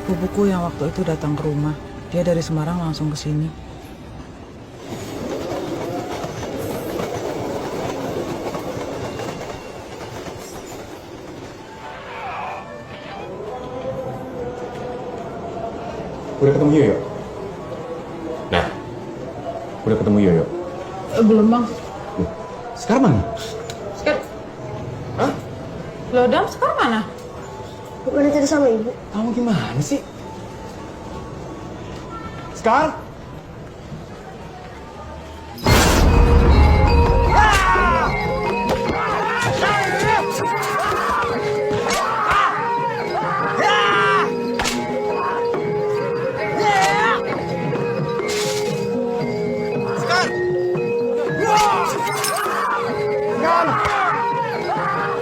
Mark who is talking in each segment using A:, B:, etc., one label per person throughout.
A: Sepupuku yang waktu itu datang ke rumah. Dia dari Semarang langsung ke sini.
B: Udah ketemu Yoyo? Nah, udah ketemu Yoyo?
A: Belum, Bang.
B: Sekarang mana?
A: Sekar. Hah? Loh, Dam, sekarang mana?
C: Bukannya tadi sama ibu?
B: Kamu gimana sih? Sekar?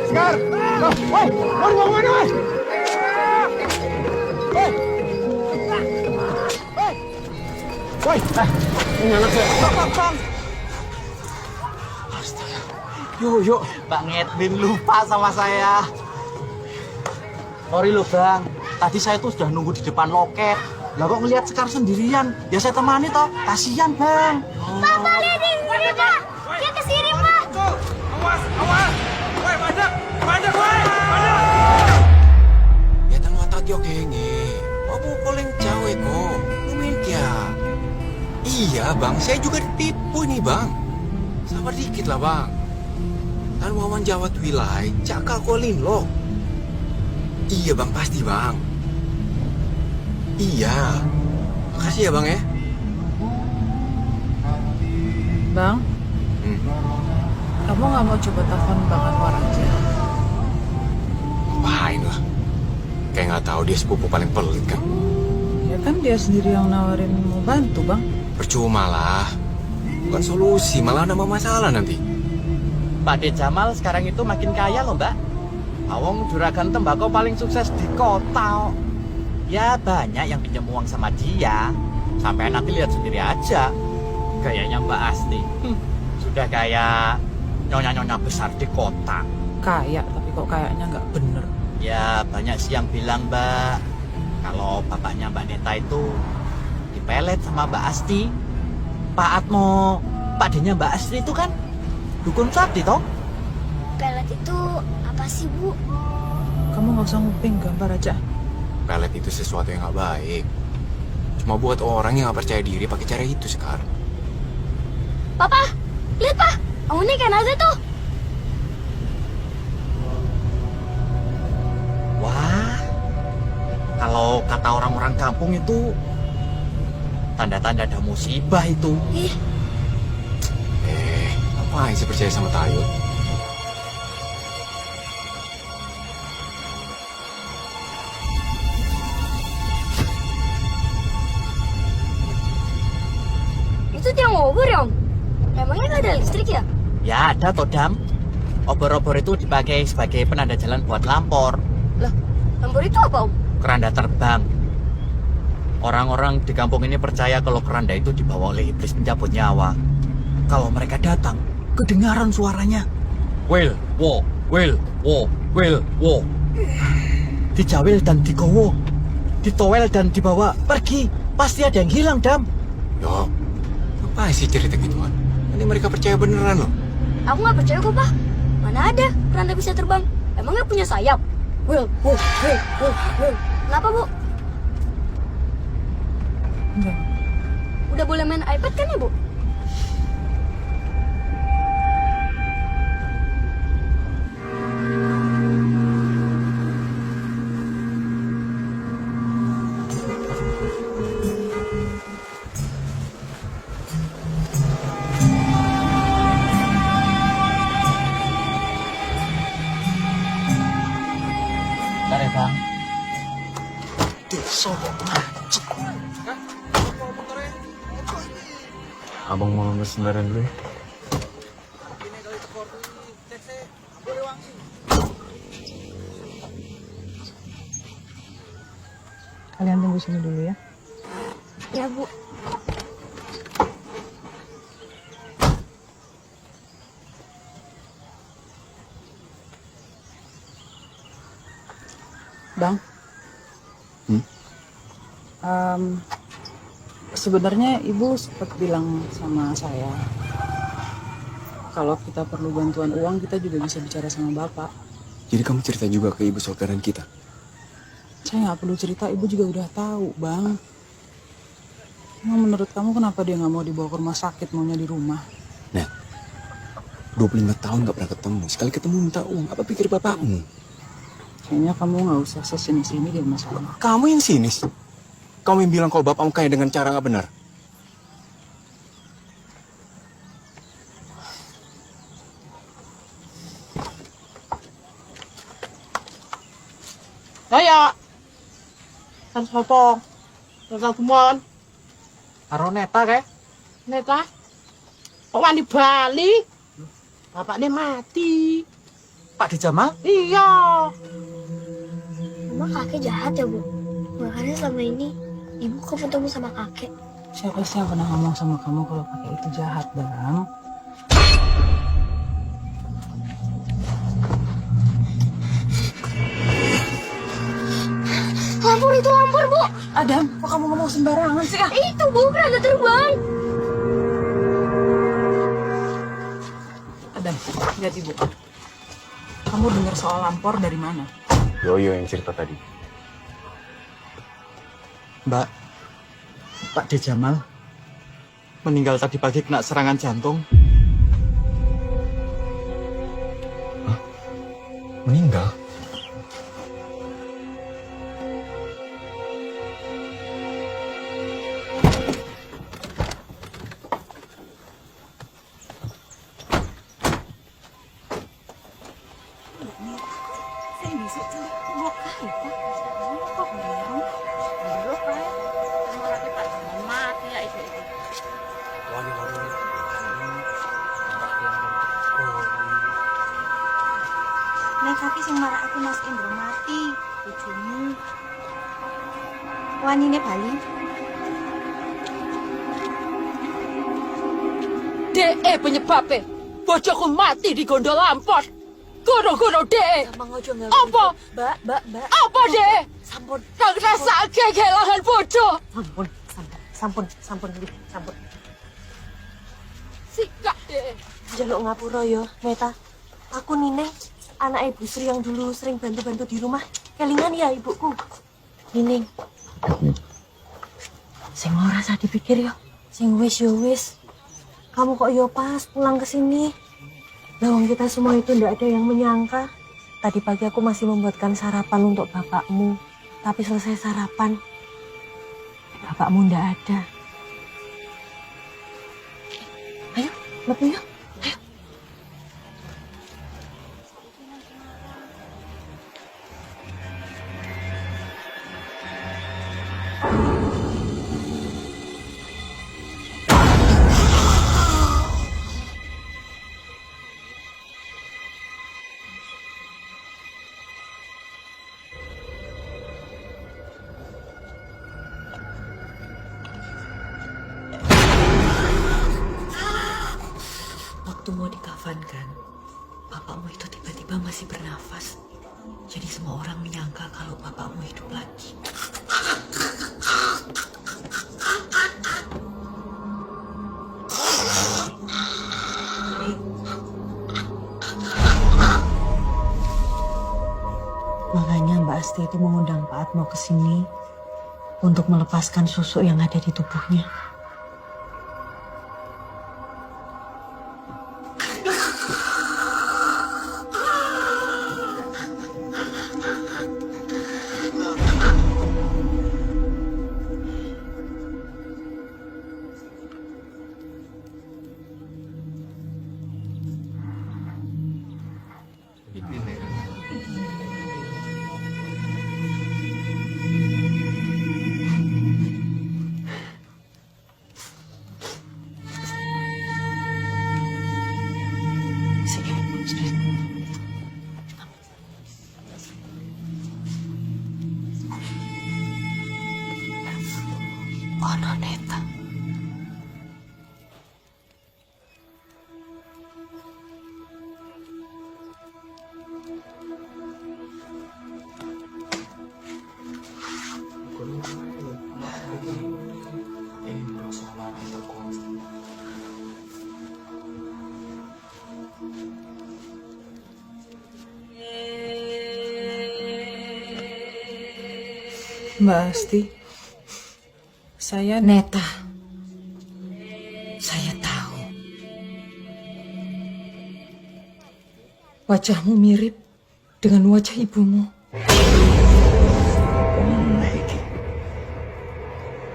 B: Sekar! Woi, mau dibawa kemana, woi? Woi, ini anak saya. Bang. Astaga. Yo.
D: Bang Edwin lupa sama saya. Sorry loh Bang, tadi saya tuh sudah nunggu di depan loket. Lah kok ngelihat Sekar sendirian? Ya saya temani toh, kasihan Bang.
C: Papa, lihat di sini, Pak. Dia ke sini, Pak.
E: Awas! Woi, badak, woi!
B: Ya tang mata yo kenge. Apa paling jauh kok? Lumayan dia. Iya bang, saya juga ditipu nih bang. Sabar dikit lah bang. Kan wawan Jawa wilayah, cakal kolin lo. Iya bang, pasti bang. Iya. Makasih ya bang ya.
A: Bang, kamu nggak mau coba telepon Bang Anwar aja?
B: Ngapain lah? Kayak nggak tahu dia sepupu paling pelit kan.
A: Ya kan dia sendiri yang nawarin mau bantu, Bang.
B: Percuma lah. Bukan solusi, malah nambah masalah nanti.
D: Pak De Jamal sekarang itu makin kaya loh Mbak. Awong juragan tembakau paling sukses di kota. Ya banyak yang pinjam uang sama dia. Sampai nanti lihat sendiri aja. Gayanya Mbak Asti. Sudah kayak nyonya-nyonya besar di kota.
A: Kaya, tapi kok kayaknya nggak bener.
D: Ya banyak sih yang bilang Mbak, kalau bapaknya Mbak Neta itu dipelet sama Mbak Asti. Pak Atmo, Pak D-nya Mbak Asti itu kan dukun sakti toh?
C: Pelet itu apa sih, Bu?
A: Kamu nggak usah nguping, gambar aja.
B: Pelet itu sesuatu yang nggak baik. Cuma buat orang yang nggak percaya diri pakai cara itu sekarang.
C: Papa, lihat, Pak. Ini kan ada tuh.
D: Wah, kalau kata orang-orang kampung itu tanda-tanda ada musibah itu.
C: Ih,
B: Ngapain sih percaya sama Tayo?
C: itu tiang obor ya, Om? Emangnya nggak ada listrik ya?
D: Ya ada toh Dam. Obor-obor itu dipakai sebagai penanda jalan buat lampor,
C: Lah, lampu itu apa, Om?
D: keranda terbang. Orang-orang di kampung ini percaya kalau keranda itu dibawa oleh iblis pencabut nyawa. Kalau mereka datang, kedengaran suaranya. Wil, wo, wil, wo, wil, wo. Dijawil dan digowo, ditowel dan dibawa pergi. Pasti ada yang hilang, Dam.
B: Yo, ngapain sih cerita gituan? Nanti mereka percaya beneran loh.
C: Aku nggak percaya kok, Pak. Mana ada keranda bisa terbang? Emangnya punya sayap? Will. Kenapa, Bu?
A: Enggak.
C: Udah boleh main iPad kan ya, Bu?
D: Bentar ya, Bang.
B: Abang mau ngambil sembaran dulu ya.
A: Kalian tunggu sini dulu ya.
C: Ya, Bu.
A: Bang. Sebenarnya ibu sempat bilang sama saya kalau kita perlu bantuan uang kita juga bisa bicara sama bapak.
B: Jadi kamu cerita juga ke ibu soal keadaan kita?
A: Saya nggak perlu cerita, ibu juga udah tahu, Bang. Emang menurut kamu kenapa dia nggak mau dibawa ke rumah sakit, maunya di rumah?
B: Nah, 25 tahun gak pernah ketemu. Sekali ketemu minta uang. Apa pikir bapakmu?
A: Kayaknya kamu nggak usah sesinis ini deh masalah.
B: Kamu yang sinis. Kamu yang bilang kalau bapakmu kaya dengan cara gak benar.
F: Saya kan sopo Neta Gumon
D: Karo Neta kayak?
F: Neta kok mandi Bali bapaknya mati.
D: Pak De Jamal?
F: Iya
C: Emang kakek jahat ya, Bu? Makanya selama ini ibu ketemu sama kakek.
A: Siapa sih yang pernah ngomong sama kamu kalau kakek itu jahat, Bang?
C: Lampur itu lampur, Bu.
A: Adam, kok kamu ngomong sembarangan sih?
C: Itu, Bu, keranda terbang.
A: Adam, lihat ibu. Kamu dengar soal lampor dari mana?
B: Yoyo yang cerita tadi.
D: Mbak, Pak De Jamal meninggal tadi pagi kena serangan jantung.
B: Meninggal?
G: Nek kaki sing marakake Mas Indro mati, bojomu. Wanine Bali.
F: DE penyebabnya bojoku mati di gondol lampor. Goro-goro DE.
G: Gampang ojo nggak.
F: Apa?
G: Mbak.
F: Apa DE?
G: Sampun.
F: Kang rasa kehilangan bojo.
G: Sampun.
F: Sikap DE.
G: Jaluk ngapura yo, Neta. Aku Nineng, anak Ibu Sri yang dulu sering bantu-bantu di rumah. Kelingan ya ibuku. Nineng. Sing ora usah dipikir yo. Sing wis yo wis. Kamu kok yo pas pulang ke sini? Lawang kita semua itu ndak ada yang menyangka. Tadi pagi aku masih membuatkan sarapan untuk bapakmu. Tapi selesai sarapan, bapakmu ndak ada. Ayo, lebih yuk. Ayo. Waktu mau dikafankan, bapakmu itu tiba-tiba masih bernafas. Jadi semua orang menyangka kalau bapakmu hidup lagi. Makanya Mbak Asti itu mengundang Pak Atmo ke sini untuk melepaskan susuk yang ada di tubuhnya. Oh, Noneta.
A: Mbak Asti, saya
G: Neta, saya tahu. Wajahmu mirip dengan wajah ibumu.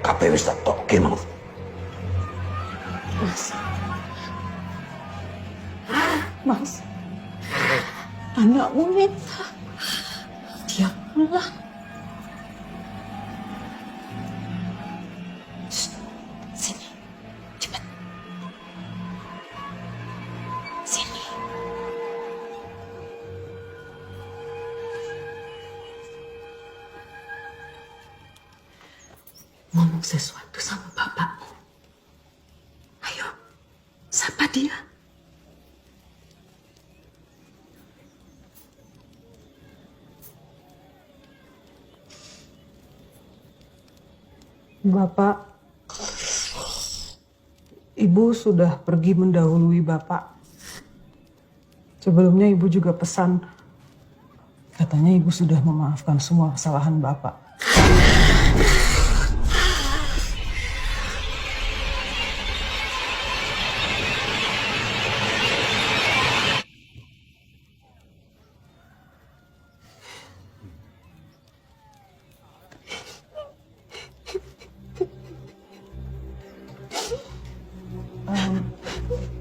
H: Kabeh wis tak tokke mau.
G: Mas, anakmu Neta. Dia pulang. Shh, sini, cepat. Sini. Ngomong sesuatu sama bapakmu. Ayo, sapa dia.
A: Bapak, Ibu sudah pergi mendahului Bapak. Sebelumnya Ibu juga pesan, katanya Ibu sudah memaafkan semua kesalahan Bapak.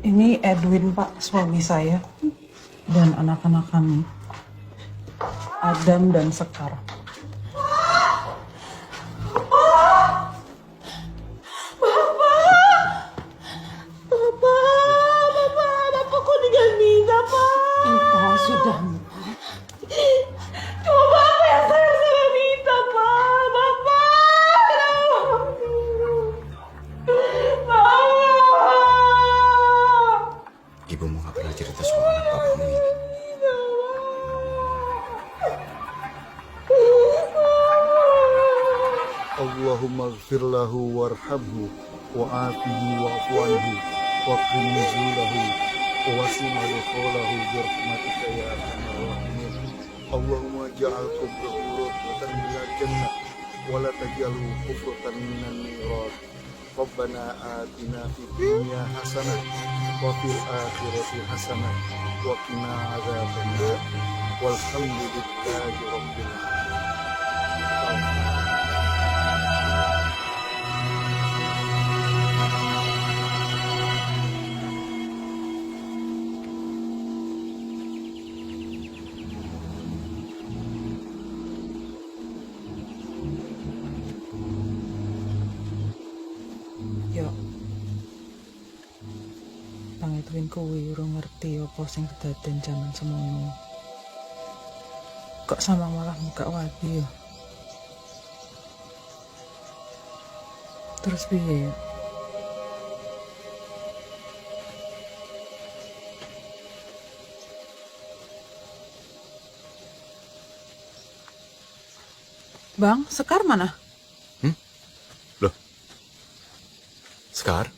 A: Ini Edwin, Pak, suami saya, dan anak-anak kami, Adam dan Sekar.
G: Bapak kok tinggal Nina, Pak?
F: Kita sudah
G: Coba apa yang saya sudah minta, Pak? Bapak!
B: Ibumu gak pernah cerita soal anak papamu ini.
I: Allahumma ighfir lahu warhamhu wa'afihi wa'fu anhu wa qim nuzulahu wa wasi' madkhalahu bi rahmatika ya arhamar rahimin. Allahumma ja'al qubrahu rawdatan minal jannah wa la taj'alhu hufratan minan niran. Rabbana atina fid dunya hasanah wa fil akhirati hasanah wa qina adzabannar. Walhamdulillahi rabbil alamin.
A: Yo, Bang Edwin kuwi urung ngerti apa sing kedaden jaman semono. Kok sama malah muka wadi yo. Terus piye yo? Bang, Sekar mana?
B: Loh? Sekar?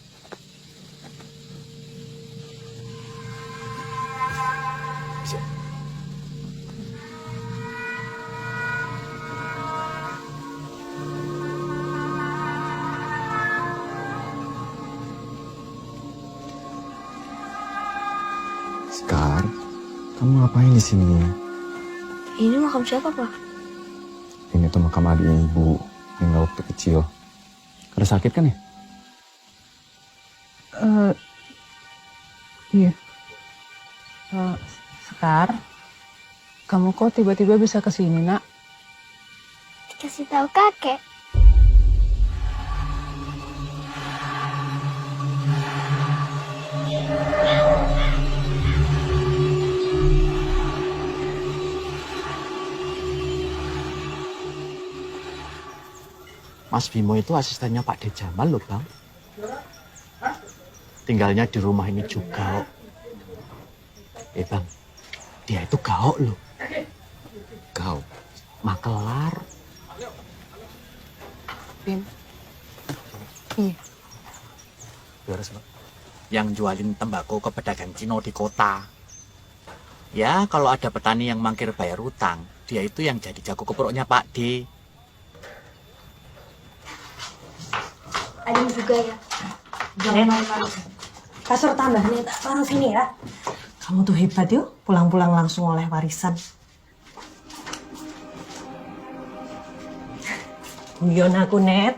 B: Bisa.
J: Sekar, kamu ngapain di sini?
C: Ini makam siapa, Pak?
J: Ini tuh makam adiknya ibu, meninggal waktu kecil. Kada sakit kan ya?
A: Iya. Sekar, kamu kok tiba-tiba bisa ke sini, Nak?
C: Dikasih tahu kakek.
D: Mas Bimo itu asistennya Pak De Jamal loh, Bang. Tinggalnya di rumah ini juga. Bang, dia itu gaok loh.
B: Kau?
D: Makelar.
A: Bim. Iya.
B: Beres, Pak.
D: Yang jualin tembakau ke pedagang Cino di kota. Ya, kalau ada petani yang mangkir bayar utang, dia itu yang jadi jago keperoknya Pak D.
C: Adem juga ya.
G: Jangan malu-malu. Kasur tambah nih, tak taruh sini ya. Kamu tuh hebat yuk, pulang-pulang langsung oleh warisan. Guyon aku, Net.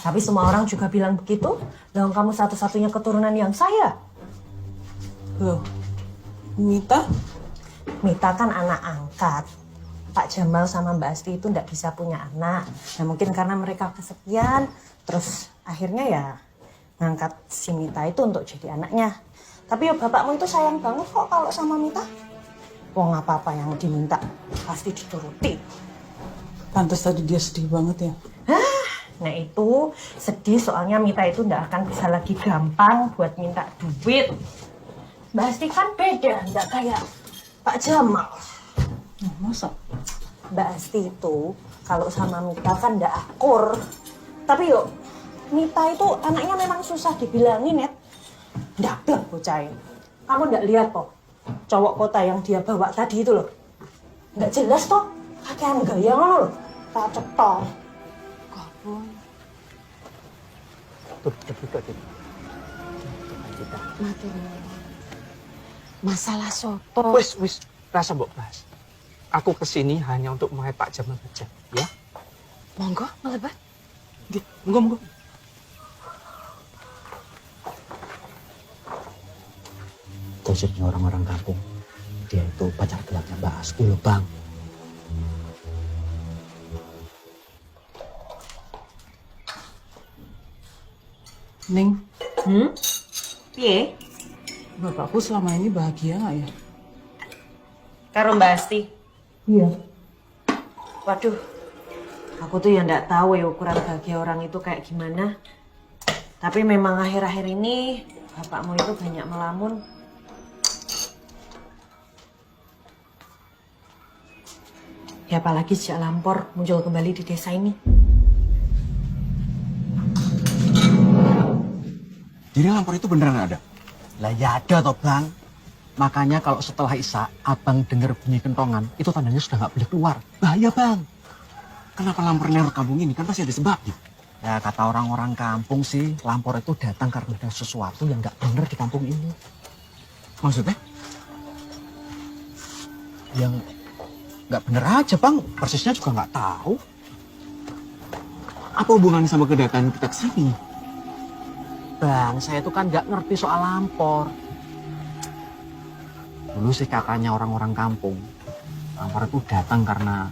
G: Tapi semua orang juga bilang begitu. Dan kamu satu-satunya keturunan yang saya.
A: Loh, Mita?
G: Mita kan anak angkat. Pak Jamal sama Mbak Asti itu nggak bisa punya anak. Nah mungkin karena mereka kesepian, terus akhirnya ya ngangkat si Mita itu untuk jadi anaknya. Tapi ya bapakmu itu sayang banget kok kalau sama Mita. Wong apa-apa yang diminta pasti dituruti.
A: Pantes tadi dia sedih banget ya.
G: Nah itu sedih soalnya Mita itu nggak akan bisa lagi gampang buat minta duit. Mbak Asti kan beda, nggak kayak Pak Jamal.
A: Nah, masa?
G: Mbak Asti itu kalau sama Mita kan nggak akur. Tapi yuk, Mita itu anaknya memang susah dibilangin, Net. Ndablek bocahin. Kamu nggak lihat kok cowok kota yang dia bawa tadi itu loh. Nggak jelas toh, kakean gaya ngono loh. Tak cetok.
F: Masalah soto.
E: Wis, rasa mbok bahas. Aku kesini hanya untuk mengenai Pak Jamal saja, ya?
F: Monggo, melebat.
E: Monggo.
D: Gosipnya orang-orang kampung, dia itu pacar gelapnya Mbak Asti loh, Bang.
A: Ning,
G: Piye?
A: bapakku selama ini bahagia nggak ya?
G: Karo Mbak Asti.
A: Iya.
G: Waduh, aku tuh ya nggak tahu ya ukuran bahagia orang itu kayak gimana. Tapi memang akhir-akhir ini bapakmu itu banyak melamun. Ya apalagi sejak Lampor muncul kembali di desa ini.
J: Jadi Lampor itu beneran ada?
D: Lah ya ada toh, Bang. Makanya kalau setelah Isya, abang dengar bunyi kentongan, itu tandanya sudah nggak boleh keluar. Bahaya, Bang.
J: Kenapa Lampor neror kampung ini? Kan pasti ada sebabnya.
D: Ya kata orang-orang kampung sih, Lampor itu datang karena ada sesuatu yang nggak bener di kampung ini.
J: Maksudnya?
D: Yang nggak bener aja, Bang. Persisnya juga nggak tahu.
J: Apa hubungannya sama kedatangan kita ke sini?
D: Bang, saya itu kan nggak ngerti soal Lampor. Dulu sih katanya orang-orang kampung, Lampor itu datang karena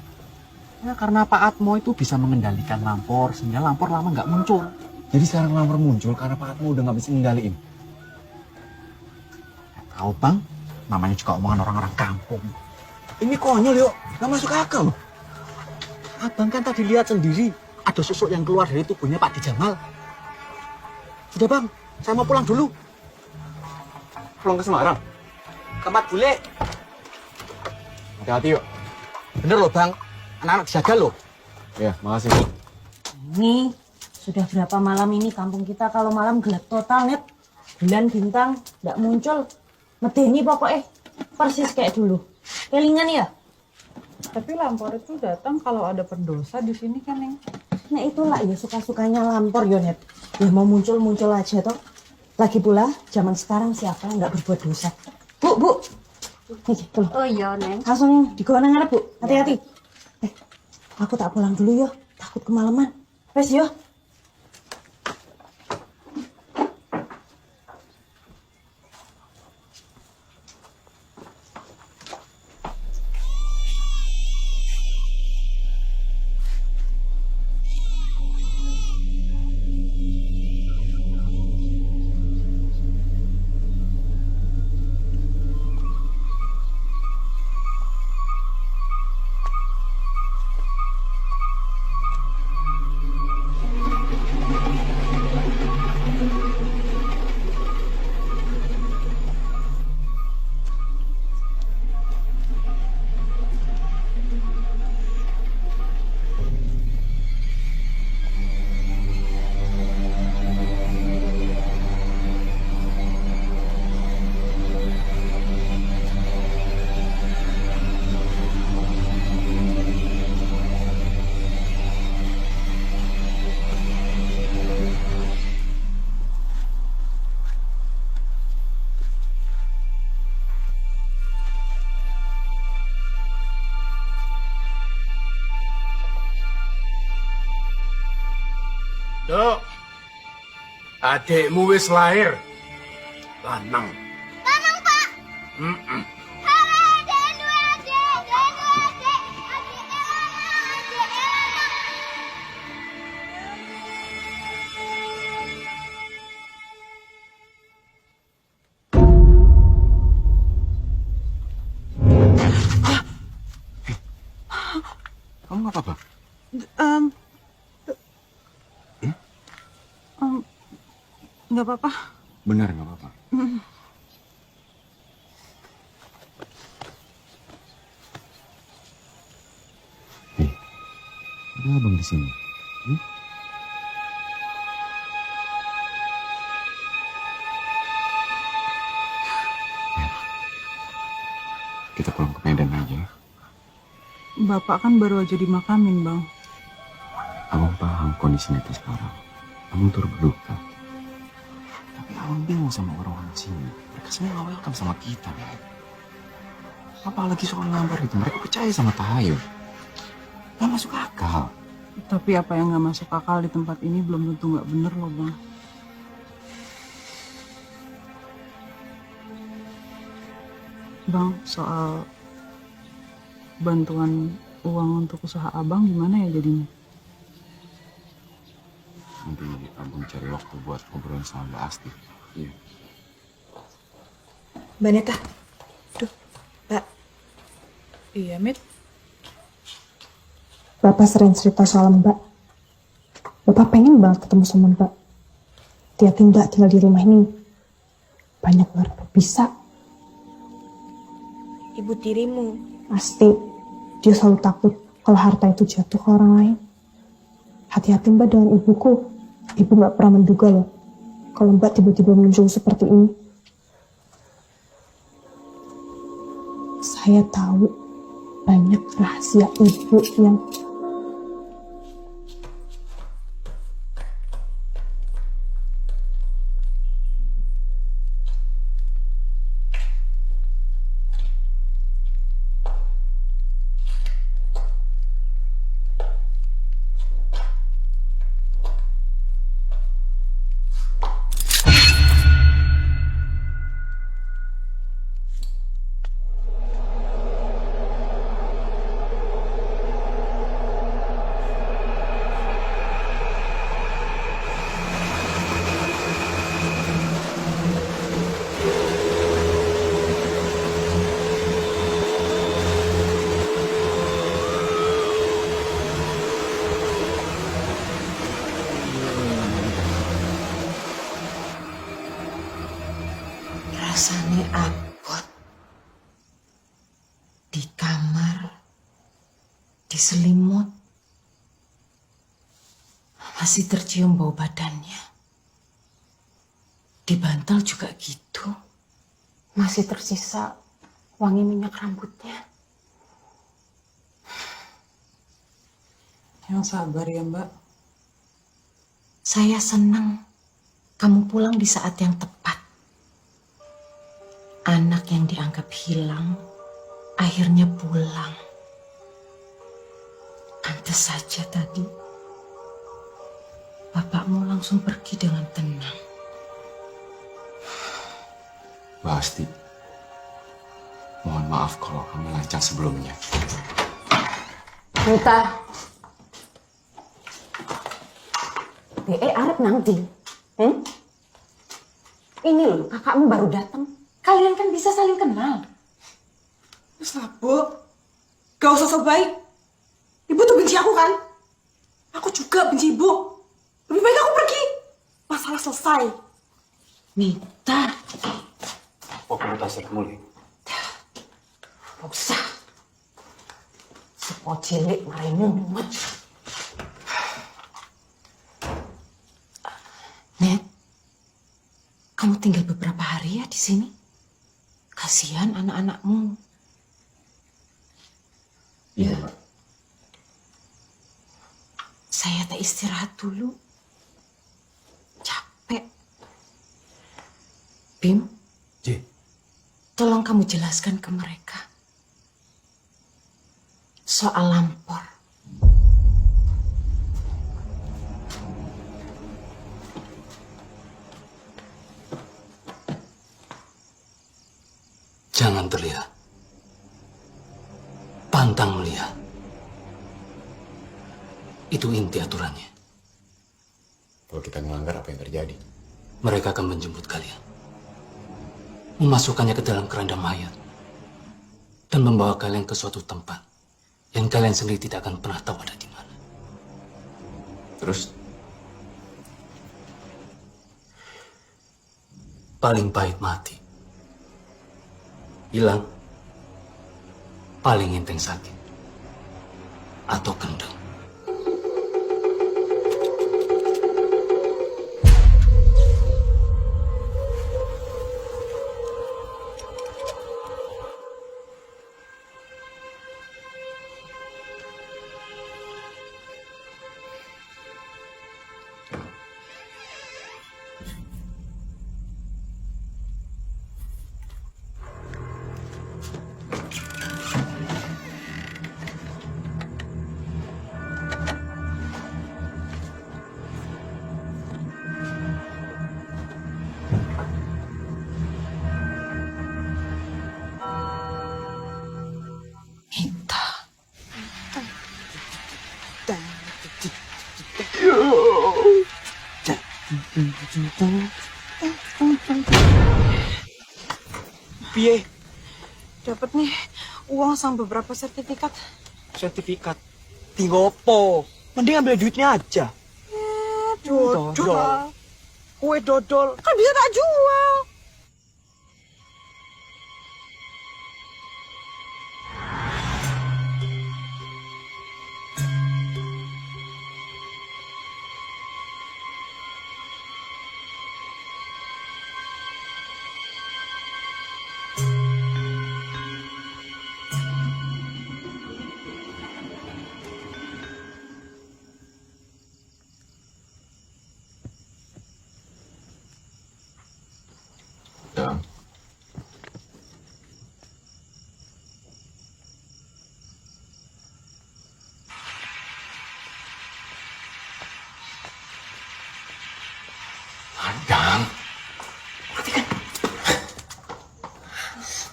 D: Pak Atmo itu bisa mengendalikan Lampor, sehingga Lampor lama nggak muncul.
J: Jadi sekarang Lampor muncul karena Pak Atmo udah nggak bisa ngendaliin.
D: Nggak tahu, Bang, namanya juga omongan orang-orang kampung.
J: Ini konyol yuk, nggak masuk akal loh.
D: Abang kan tadi lihat sendiri, ada susuk yang keluar dari tubuhnya Pak Jamal. Sudah, Bang, saya mau pulang dulu.
J: Pulang ke Semarang?
D: Tempat bule.
J: Hati-hati yuk.
D: Bener loh, Bang. Anak-anak jaga loh.
J: Ya, makasih.
G: Ini sudah berapa malam ini kampung kita kalau malam gelap total, Net. Bulan bintang nggak muncul. Medeni pokoknya. Persis kayak dulu. Kelingan ya?
A: Tapi Lampor itu datang kalau ada pendosa di sini kan, Neng?
G: Nah itulah ya suka-sukanya Lampor, Yonet. Ya mau muncul-muncul aja toh. Lagi pula zaman sekarang siapa yang nggak berbuat dosa. Bu. Nih, tuh.
C: Oh iya, Neng.
G: Langsung digono ngarep, Bu. Hati-hati. Aku tak pulang dulu yo. Takut kemalaman. Wes yo.
B: Dok, adekmu wis lahir. Lanang.
C: Lanang, Pak.
B: Mm-mm.
J: Kamu nggak apa-apa?
A: Nggak apa-apa.
J: Benar nggak apa-apa. Nih, ada abang di sini. Kita pulang ke Medan aja.
A: Bapak kan baru aja dimakamin, Bang.
J: Abang paham kondisinya itu sekarang. Abang turut berduka. Tapi abang bingung sama orang-orang sini. Mereka semua nggak welcome sama kita, man. Apalagi soal ngambar itu. Mereka percaya sama Tahayu. Nggak masuk akal.
A: Tapi apa yang nggak masuk akal di tempat ini belum tentu nggak bener loh, Bang. Bang, soal bantuan uang untuk usaha abang gimana ya jadinya?
J: Nanti abang cari waktu buat ngobrol sama Mbak Asti. Iya.
G: Mbak Neta. Duh, Mbak.
A: Iya, Mit.
K: Bapak sering cerita soal Mbak. Bapak pengen banget ketemu sama Mbak. Tiap Mbak tinggal di rumah ini. Banyak banget bisa.
G: Ibu tirimu.
K: Pasti. Dia selalu takut kalau harta itu jatuh ke orang lain. Hati-hati Mbak dengan ibuku. Ibu gak pernah menduga loh. Kalau Mbak tiba-tiba muncul seperti ini. Saya tahu banyak rahasia ibu yang
G: Rasanya abot. Di kamar, di selimut, masih tercium bau badannya. Di bantal juga gitu.
K: masih tersisa wangi minyak rambutnya.
A: Yang sabar ya, Mbak.
G: Saya senang kamu pulang di saat yang tepat. Anak yang dianggap hilang, akhirnya pulang. Pantes saja tadi, bapakmu langsung pergi dengan tenang.
J: Mbak Asti, mohon maaf kalau kami lancang sebelumnya.
K: Nita. Arep nang ndi? Ini loh, kakakmu baru datang. Kalian kan bisa saling kenal.
A: Terus lah, Bu. Gak usah so baik. Ibu tuh benci aku kan? Aku juga benci Ibu. Lebih baik aku pergi. Masalah selesai.
G: Nita.
J: Oh, kamu tasir mulai.
G: Gak usah. Sepo cilik maraimu mumet. Net, kamu tinggal beberapa hari ya di sini. Kasihan anak-anakmu.
J: Iya, Mbak.
G: Saya tak istirahat dulu. Capek. Bim, tolong kamu jelaskan ke mereka soal Lampor.
L: Jangan terlihat. Pantang melihat. Itu inti aturannya.
J: Kalau kita melanggar, apa yang terjadi?
L: Mereka akan menjemput kalian. Memasukkannya ke dalam keranda mayat. Dan membawa kalian ke suatu tempat yang kalian sendiri tidak akan pernah tahu ada di mana.
J: Terus?
L: Paling pahit mati. Hilang. Paling enteng sakit. Atau kendeng.
E: Piye?
A: Dapat nih uang sama beberapa sertifikat.
E: Sertifikat? Tinggal apa? Mending ambil duitnya aja.
A: Dodol.
E: Kue dodol.
A: Kan bisa tak jual.
J: Dang.
C: Adang.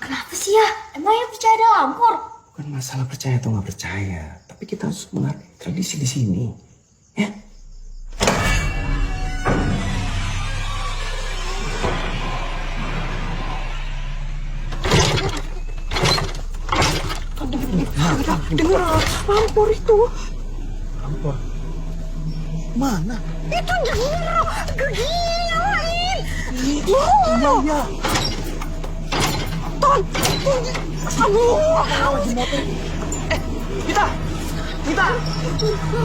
C: Kenapa sih ya? Emangnya percaya ada lampor?
J: Bukan masalah percaya atau nggak percaya, tapi kita harus menghargai tradisi di sini. Ya?
A: Dengar lampor itu.
E: Lampor? Mana?
A: Itu dengar. Gigi yang lain.
E: Iya.
A: Ton. Aduh.
E: Lagi motor. Mita.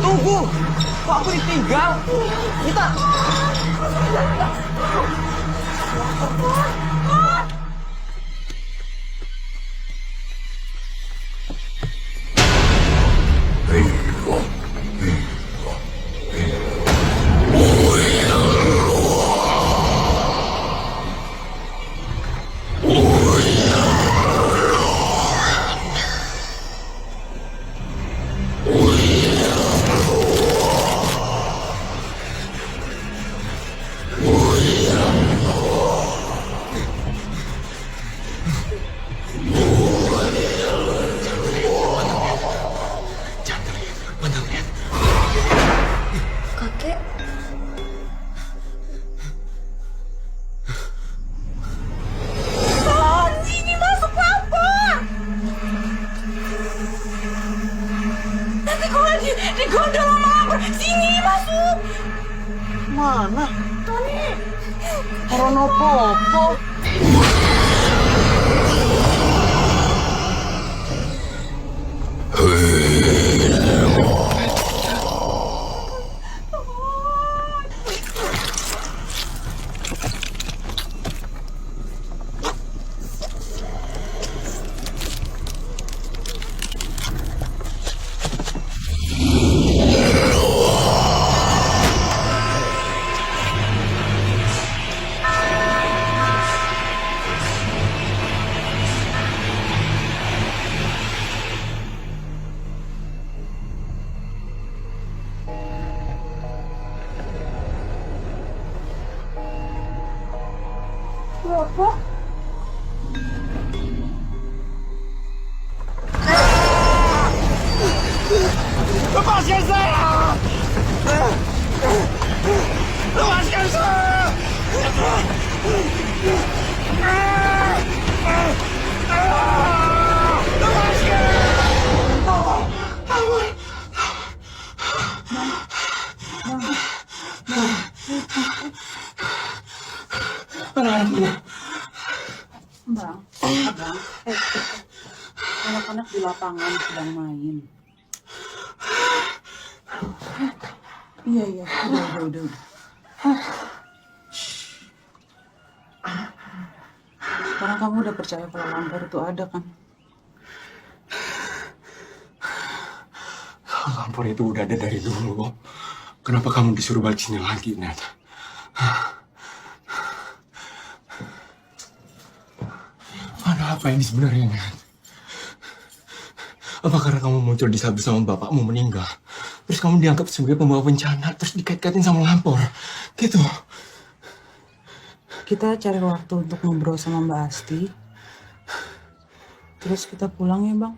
E: Tunggu. Kok aku ditinggal? Mita.
C: Kakek.
A: Sini masuk papa. Tapi kok lagi di gondol sama lampor. Sini masuk.
E: Mana?
A: Tony.
E: Orang apa?
A: Bapak.
M: Bang, abang, anak-anak di lapangan sedang main. Iya, udah. Sekarang kamu udah percaya kalau lampor itu ada kan?
J: Lampor itu udah ada dari dulu. Kenapa kamu disuruh balik sini lagi, Nat? Ada apa ini sebenarnya, Nat? Apa karena kamu muncul di saat bersama bapakmu meninggal? Terus kamu dianggap sebagai pembawa bencana, terus dikait-kaitin sama lampor? Gitu.
M: Kita cari waktu untuk ngobrol sama Mbak Asti. Terus kita pulang ya, Bang.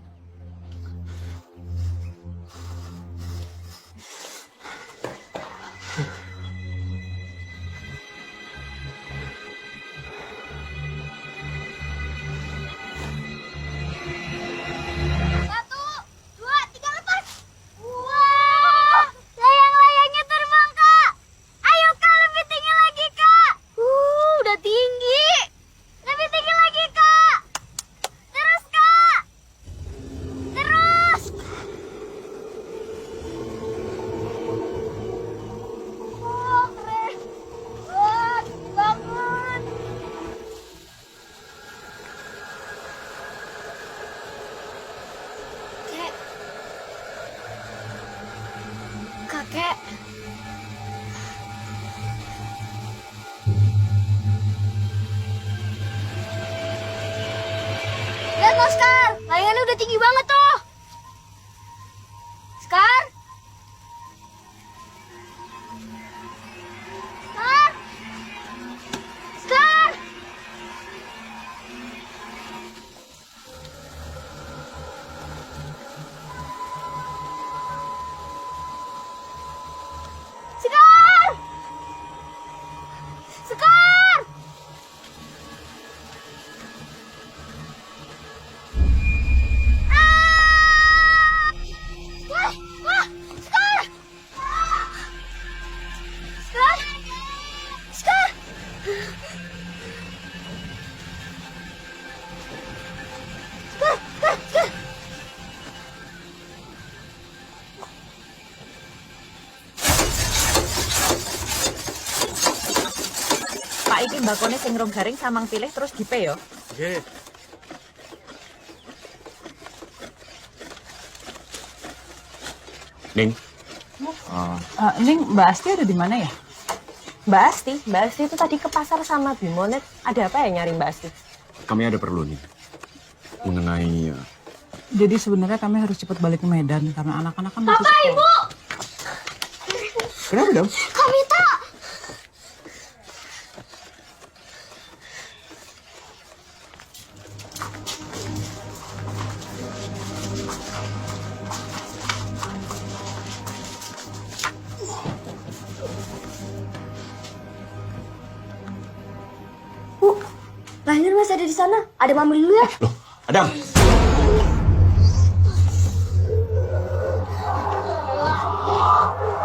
C: Kakek. Lihat lo, Skar. Layangannya udah tinggi banget tuh. Skar. Skar. Skar. Skar! Skar! Ah! Skar! Ah! Skar! Skar! Skar! Skar! Skar! Skar!
G: Pak, iki mbakone sing rong garing samang pilih terus dipe yo.
B: Oke.
J: Ning.
M: Ning, Mbak Asti ada di mana ya?
G: Mbak Asti itu tadi ke pasar sama Bimonet. Ada apa ya nyari Mbak Asti?
J: Kami ada perlu nih. Mengenai...
M: Jadi sebenarnya kami harus cepat balik ke Medan karena anak-anak kan masih
C: Papa,
M: sekolah.
C: Ibu!
J: Kenapa dong?
C: Kak Mita! Bu, lahir masih ada di sana. Ada mami dulu ya.
J: Loh, Adam.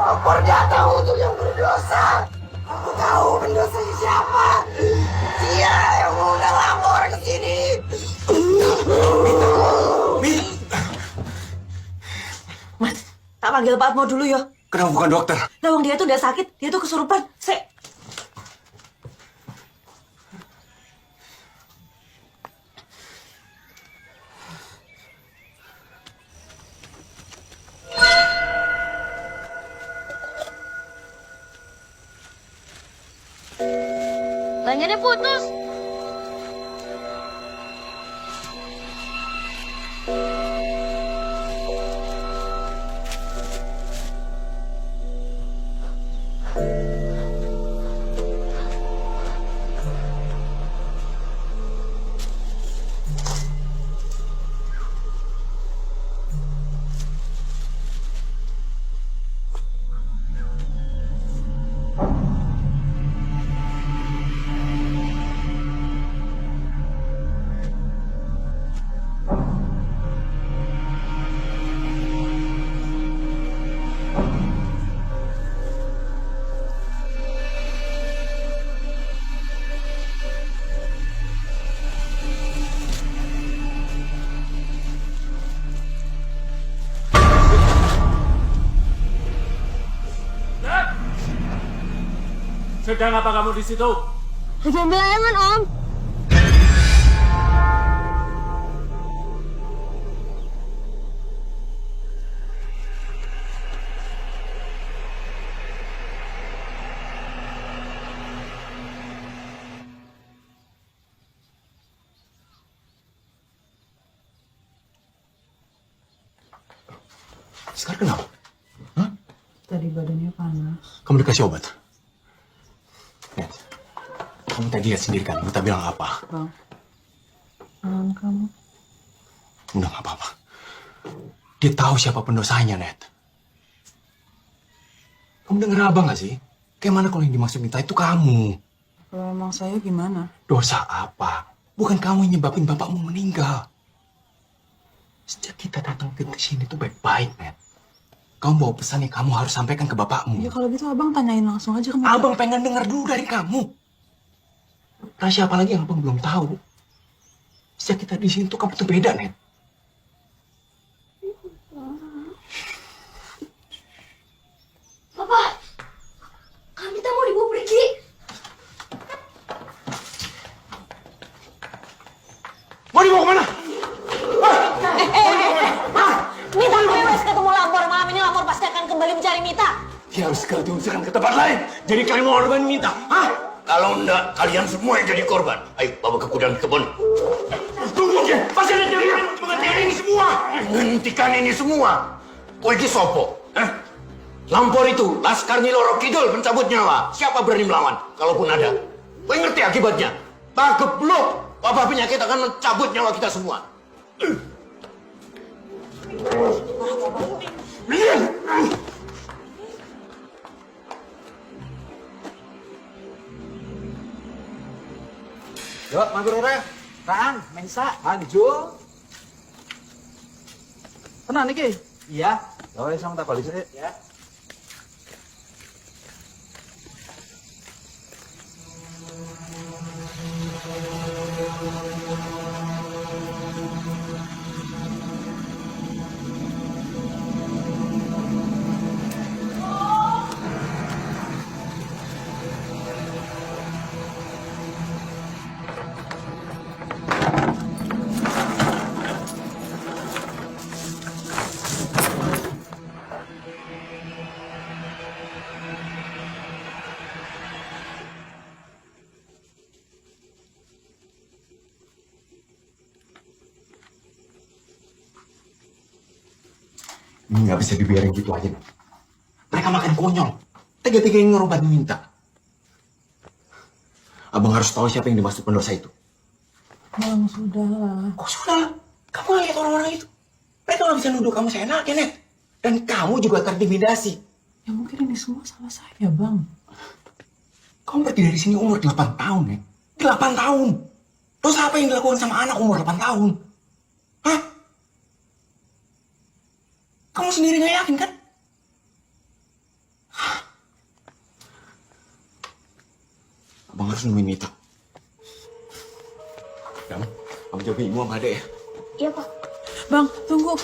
H: Lampor datang untuk yang berdosa. Aku tahu pendosanya siapa. Dia yang mengundang lampor ke sini.
G: Mas, tak panggil Pak Atmo dulu yo.
J: Kenapa bukan dokter?
G: Lawang dia tuh udah sakit, dia tuh kesurupan.
C: Banjarnya putus.
L: Sedang apa kamu di situ?
C: Hujan belayangan, Om.
B: Sekarang kenapa?
M: Tadi badannya panas.
B: Kamu dikasih obat? Net, kamu tadi lihat sendiri kan, Mita bilang apa?
M: Bang, kamu.
B: Udah gak apa-apa. Dia tahu siapa pendosanya, Net. Kamu denger abang gak sih? Kayak mana kalau yang dimaksud Mita itu kamu?
M: Kalau emang saya gimana?
B: Dosa apa? Bukan kamu yang nyebabin bapakmu meninggal. Sejak kita datang ke sini tuh baik-baik, Net. Kamu bawa pesan yang kamu harus sampaikan ke bapakmu.
M: Ya kalau gitu abang tanyain langsung aja ke
B: Abang pengen dengar dulu dari kamu. Rahasia apa lagi yang abang belum tahu? Sejak kita di sini tuh kamu tuh beda, Net.
C: Papa, kami tak mau dibawa pergi.
B: Mau dibawa kemana?
G: Mita, gue harus ketemu Lampor. Malam ini Lampor pasti akan kembali mencari Mita.
B: Dia harus segera diusirkan ke tempat lain. Jadi kalian mau korban Mita? Hah?
N: Kalau enggak, kalian semua yang jadi korban. Ayo, bawa ke gudang kebun.
B: Tunggu, pasti ada yang menghentikan ini semua.
N: Menghentikan ini semua. Kowe iki sopo? Lampor itu, Laskar Nyi Loro Kidul mencabut nyawa. Siapa berani melawan? Kalaupun ada. Kowe ngerti akibatnya? Tak geblok, wabah penyakit akan mencabut nyawa kita semua.
D: Yuk, Magurure. Rang, Mensa, Anjul.
M: Tenang nih,
D: Iya. Oke, sama tak balik sih. Ya.
B: Ini nggak bisa dibiarin gitu aja. Mereka makan konyol. Tega-tega yang ngerobat Minta. Abang harus tahu siapa yang dimaksud pendosa itu.
M: Bang, sudahlah.
B: Kok sudah? Kamu nggak lihat orang-orang itu? Mereka nggak bisa nuduh kamu seenaknya, Net. Dan kamu juga terintimidasi.
M: Ya mungkin ini semua salah saya, Bang.
B: Kamu pergi dari sini umur 8 tahun, Net. 8 tahun. Dosa apa yang dilakukan sama anak umur 8 tahun? Hah? Kamu sendiri nggak yakin, kan? Abang harus nemuin Mita. Kamu jaga ibu sama adek ya?
C: Iya, Pak.
M: Bang, tunggu.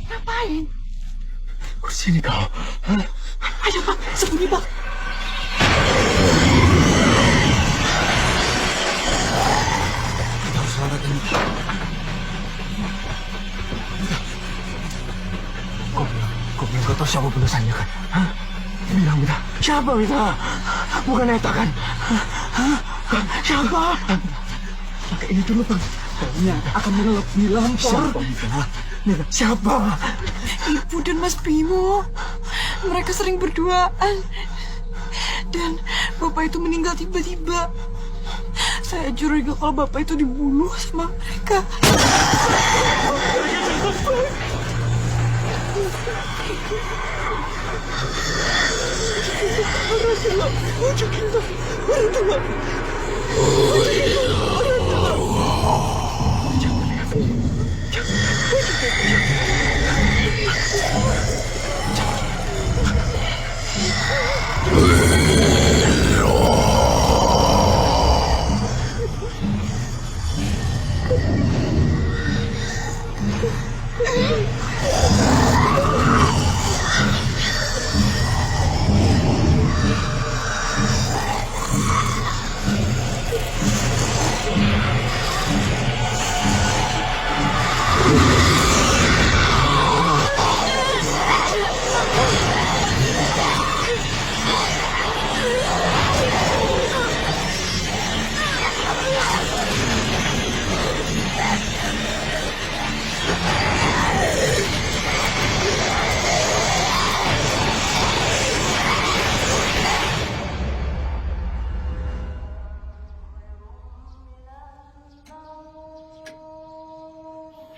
C: Ngapain?
B: Sini kau.
C: Ayo, Pak. Sembunyi, Pak.
B: Kita harus selamatkan Mita. Kau bilang kau tahu siapa pendosanya kan? Hah? Bilang Mita. Siapa Mita? Bukan Eta kan? Hah? Siapa? Pakai ini dulu Bang. Kayaknya akan bilang siapa Mita? Siapa?
M: Ibu dan Mas Bimo. Mereka sering berduaan. Dan Bapak itu meninggal tiba-tiba. Saya curiga kalau Bapak itu dibunuh sama mereka.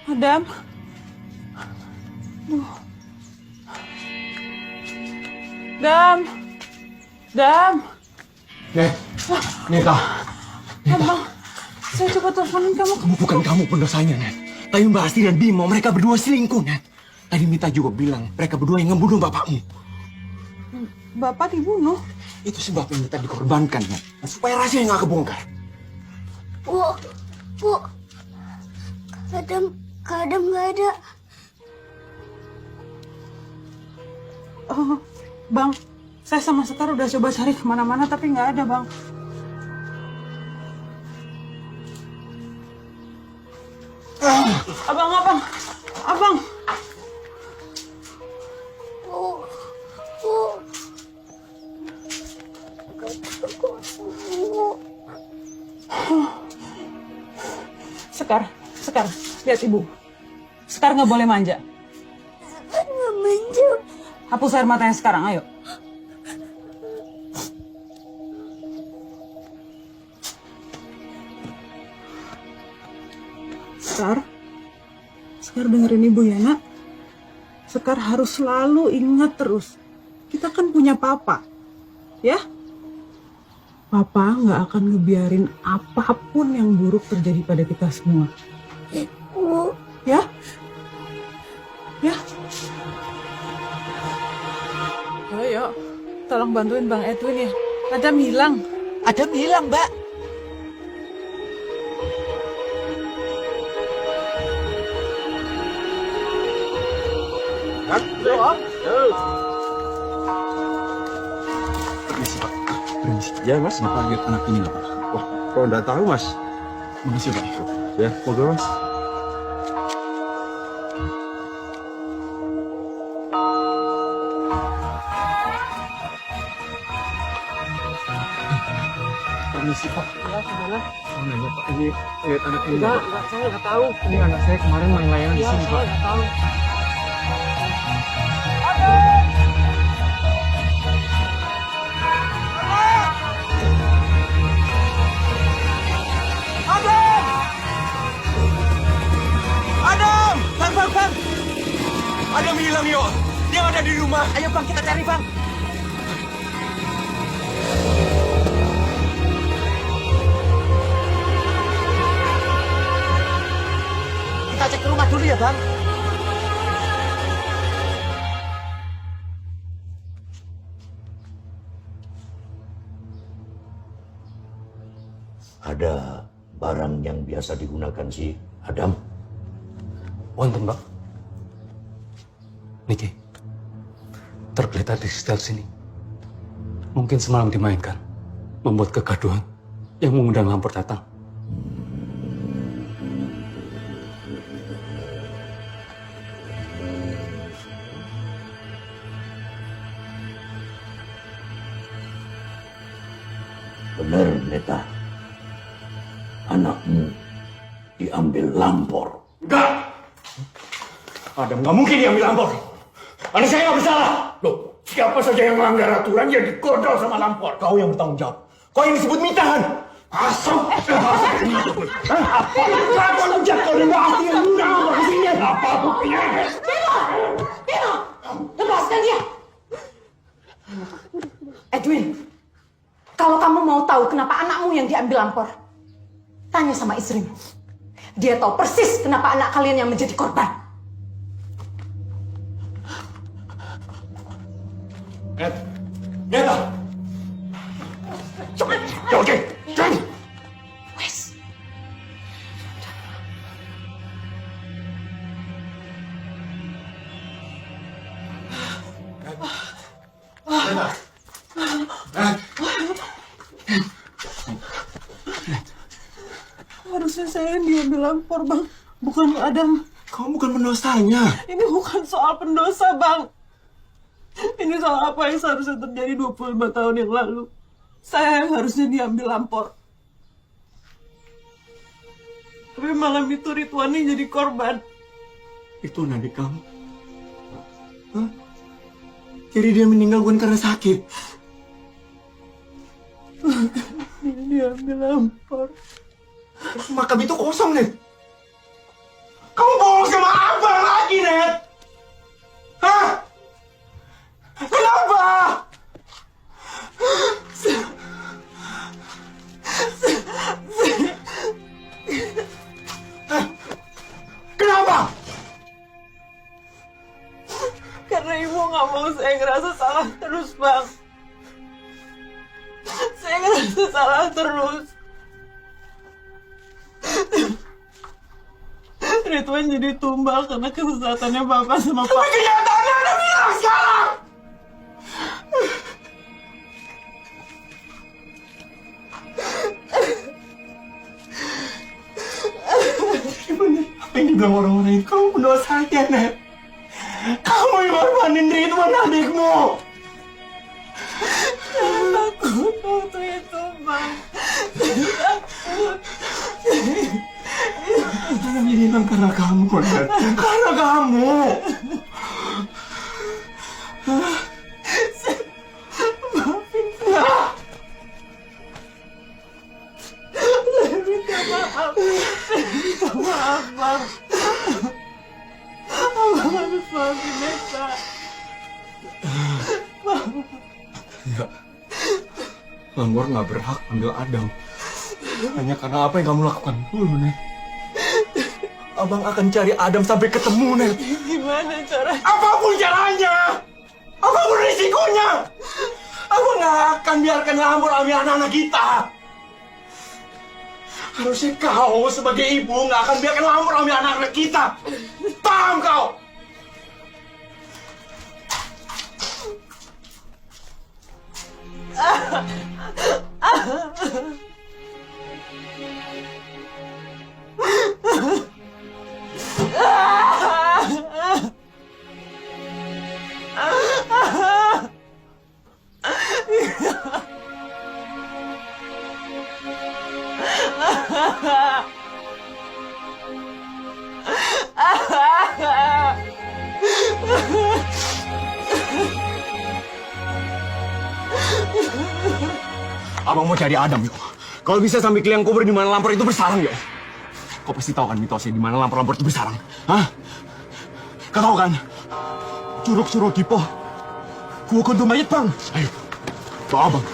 M: Adam. Duh. Dam. Dam.
B: Neta.
M: Abang, saya coba teleponin kamu.
B: Bukan kamu pendosanya, Net. Tapi Mbak Asti dan Bimo, mereka berdua selingkuh, Net. Tadi Mita juga bilang, mereka berdua yang ngebunuh bapakmu.
M: Bapak dibunuh?
B: Itu sebabnya Mita dikorbankan, Net. Supaya rahasia nggak kebongkar.
C: Bu. Kak Adam nggak ada.
M: Oh, Bang, saya sama Sekar udah coba cari kemana-mana tapi nggak ada, Bang. Abang. Sekar, lihat ibu. Sekar nggak boleh manja.
C: Sekar nggak manja.
M: Hapus air matanya sekarang, ayo. Sekar dengerin ibu ya, Nak. Sekar harus selalu ingat terus, kita kan punya papa, ya? Papa nggak akan ngebiarin apapun yang buruk terjadi pada kita semua. Ya? Ayo, tolong bantuin Bang Edwin ya. Adam hilang, Mbak.
J: Permisi, Pak. Permisi. Ya, Mas. Bapak lihat anak ini nggak, Pak? Wah, kok nggak tahu, Mas? Makasih, Pak. Ya, moga, Mas. Permisi, Pak.
E: Ya, gimana?
J: Nanya, Pak. Ini lihat anak ini,
E: Enggak,
J: Pak.
E: saya nggak tahu.
J: Ini anak saya kemarin main layangan di
E: Ya,
J: sini,
E: saya
J: Pak.
E: nggak tahu.
B: Adam! Bang! Adam hilang, yo. Dia ada di rumah.
M: Ayo Bang, kita cari Bang. Kita cek ke rumah dulu ya, Bang.
N: Ada barang yang biasa digunakan si Adam?
L: Wonten, Mbak. Niki, tergeletak di setel sini. Mungkin semalam dimainkan, membuat kegaduhan yang mengundang Lampor datang.
N: Benar, Neta. Anakmu diambil Lampor.
B: Enggak! Adam nggak mungkin diambil Lampor. Anak saya nggak bersalah. Loh, siapa saja yang melanggar aturan dia digodol sama Lampor. Kau yang bertanggung jawab. Kau yang disebut mitahan. Asal. Apa kelakuan lu jatuh dan nggak asli yang mudah ke sini? Apa buktinya?
A: Bino! diambil lampor. Tanya sama istrimu. Dia tahu persis kenapa anak kalian yang menjadi korban.
N: Neta! Cepat! Oke! Cepat!
A: Wes.
M: Harusnya saya yang diambil lampor, Bang. Bukan Adam.
N: Kamu bukan pendosanya.
M: Ini bukan soal pendosa, Bang. Ini soal apa yang seharusnya terjadi 25 tahun yang lalu. Saya yang harusnya diambil lampor. Tapi malam itu Ridwani jadi korban.
N: Itu adik kamu. Hah? Jadi dia meninggal bukan karena sakit.
M: Dia diambil lampor.
N: Makam itu kosong, Net. Kamu bohong sama abang lagi, Net. Hah? Kenapa? Kenapa?
M: Karena ibu nggak mau saya ngerasa salah terus, Bang. Saya ngerasa salah terus. Ridwan jadi tumbal karena kesesatannya Bapak sama Pak.
N: Tapi kenyataannya Anda bilang sekarang. Apa yang dibilang orang-orang itu? Kamu pendosanya, Net. Kamu yang ngorbanin Ridwan adikmu.
M: Takut waktu itu, Bang. Takut.
N: Itu yang hilang karena kamu, Net. Karena kamu.
M: Maafin saya. Saya minta maaf. Saya minta maaf, Bang. Abang harus maafin Neta. Bang.
N: Enggak. Langor nggak berhak ambil Adam. Hanya karena apa yang kamu lakukan dulu, Net. Abang akan cari Adam sampai ketemu, Net.
M: Gimana caranya?
N: Apapun caranya! Apapun risikonya! Abang nggak akan biarkan Langor ambil anak-anak kita. Harusnya kau sebagai ibu nggak akan biarkan Langor ambil anak-anak kita. Paham kau? Abang mau cari Adam, yuk. Kalau bisa sampai ke liang kubur di mana lampor itu bersarang, yuk. Kau pasti tahu kan mitosnya di mana lampor-lampor itu bersarang? Hah? Kau tahu kan? Curug-curug Dipo. Gua kuntu mayat, Bang. Ayo, bawa Abang.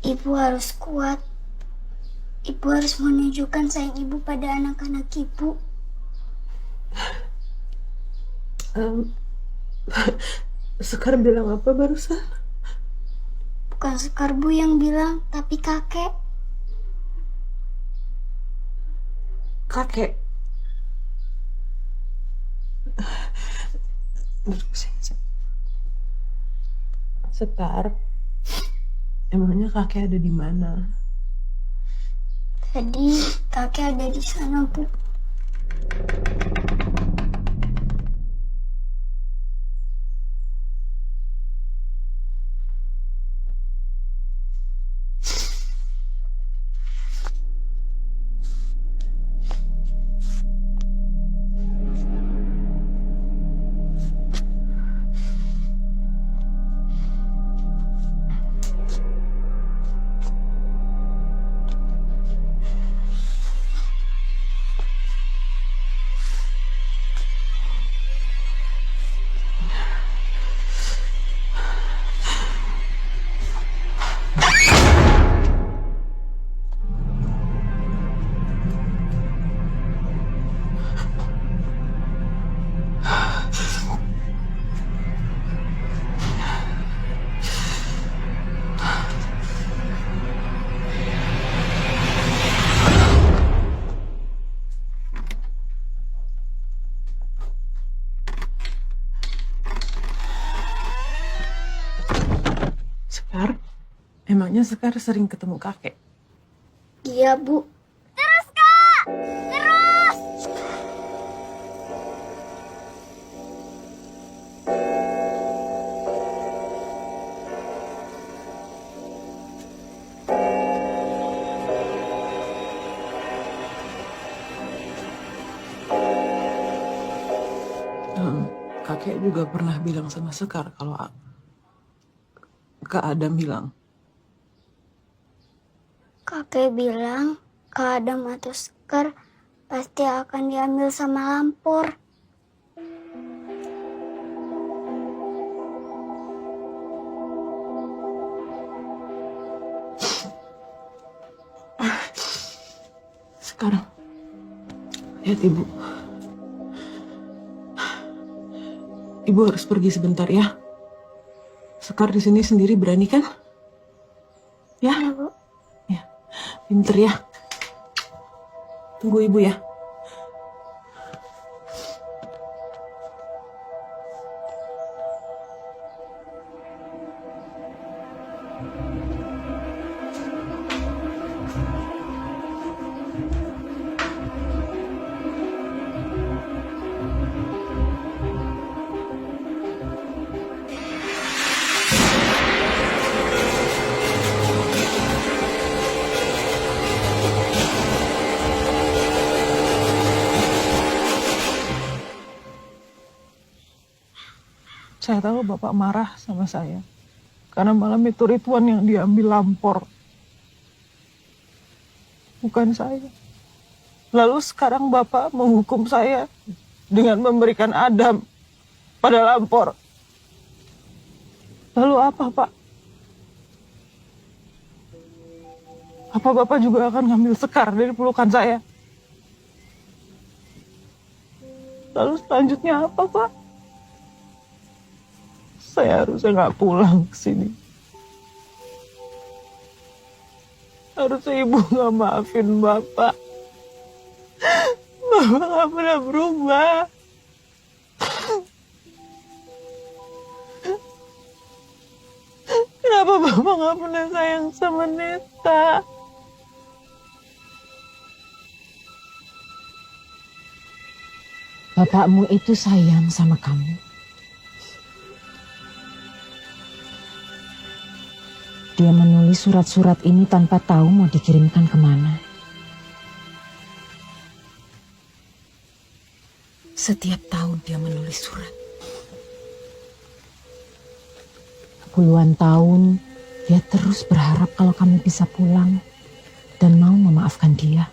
C: Ibu harus kuat. Ibu harus menunjukkan sayang ibu pada anak-anak ibu.
M: Sekar bilang apa barusan?
C: Bukan Sekar Bu yang bilang, tapi kakek.
M: Kakek. Duduk sini. Sekar. Emangnya kakek ada di mana?
C: Tadi kakek ada di sana, Bu.
M: Sekar, emangnya Sekar sering ketemu kakek?
C: Iya, Bu. Terus, Kak! Terus!
M: Kakek juga pernah bilang sama Sekar kalau Kak Adam bilang.
C: Kakek bilang Kak Adam atau Sekar pasti akan diambil sama Lampor.
M: Sekarang, lihat Ibu. Ibu harus pergi sebentar ya. Sekar di sini sendiri berani kan? Ya?
C: Ya, Bu.
M: Ya, pinter ya. Tunggu Ibu ya. Saya tahu Bapak marah sama saya. Karena malam itu Ridwan yang diambil Lampor. Bukan saya. Lalu sekarang Bapak menghukum saya dengan memberikan Adam pada Lampor. Lalu apa, Pak? Apa Bapak juga akan ngambil Sekar dari pelukan saya? Lalu selanjutnya apa, Pak? Saya harusnya nggak pulang ke sini. Harusnya Ibu nggak maafin Bapak. Bapak nggak pernah berubah. Kenapa Bapak nggak pernah sayang sama Neta?
G: Bapakmu itu sayang sama kamu. Dia menulis surat-surat ini tanpa tahu mau dikirimkan kemana. Setiap tahun dia menulis surat. Puluhan tahun dia terus berharap kalau kamu bisa pulang dan mau memaafkan dia.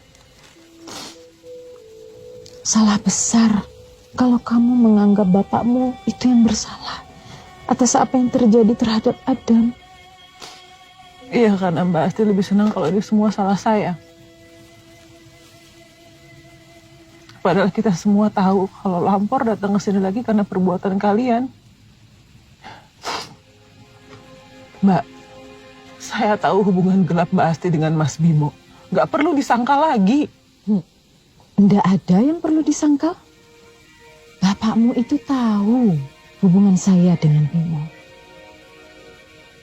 G: Salah besar kalau kamu menganggap bapakmu itu yang bersalah atas apa yang terjadi terhadap Adam.
M: Iya, karena Mbak Asti lebih senang kalau ini semua salah saya. Padahal kita semua tahu kalau Lampor datang ke sini lagi karena perbuatan kalian. Mbak, saya tahu hubungan gelap Mbak Asti dengan Mas Bimo. Nggak perlu disangkal lagi.
G: Nggak ada yang perlu disangkal. Bapakmu itu tahu hubungan saya dengan Bimo.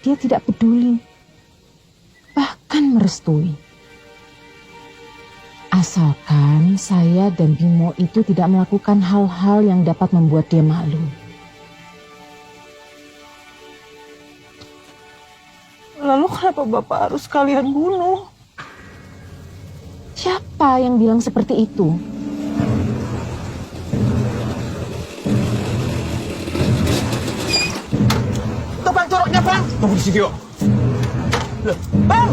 G: Dia tidak peduli, bahkan merestui. Asalkan saya dan Bimo itu tidak melakukan hal-hal yang dapat membuat dia malu.
M: Lalu kenapa Bapak harus kalian bunuh?
G: Siapa yang bilang seperti itu?
N: Tuh bang, coroknya bang. Tunggu di situ yuk. Loh, bang.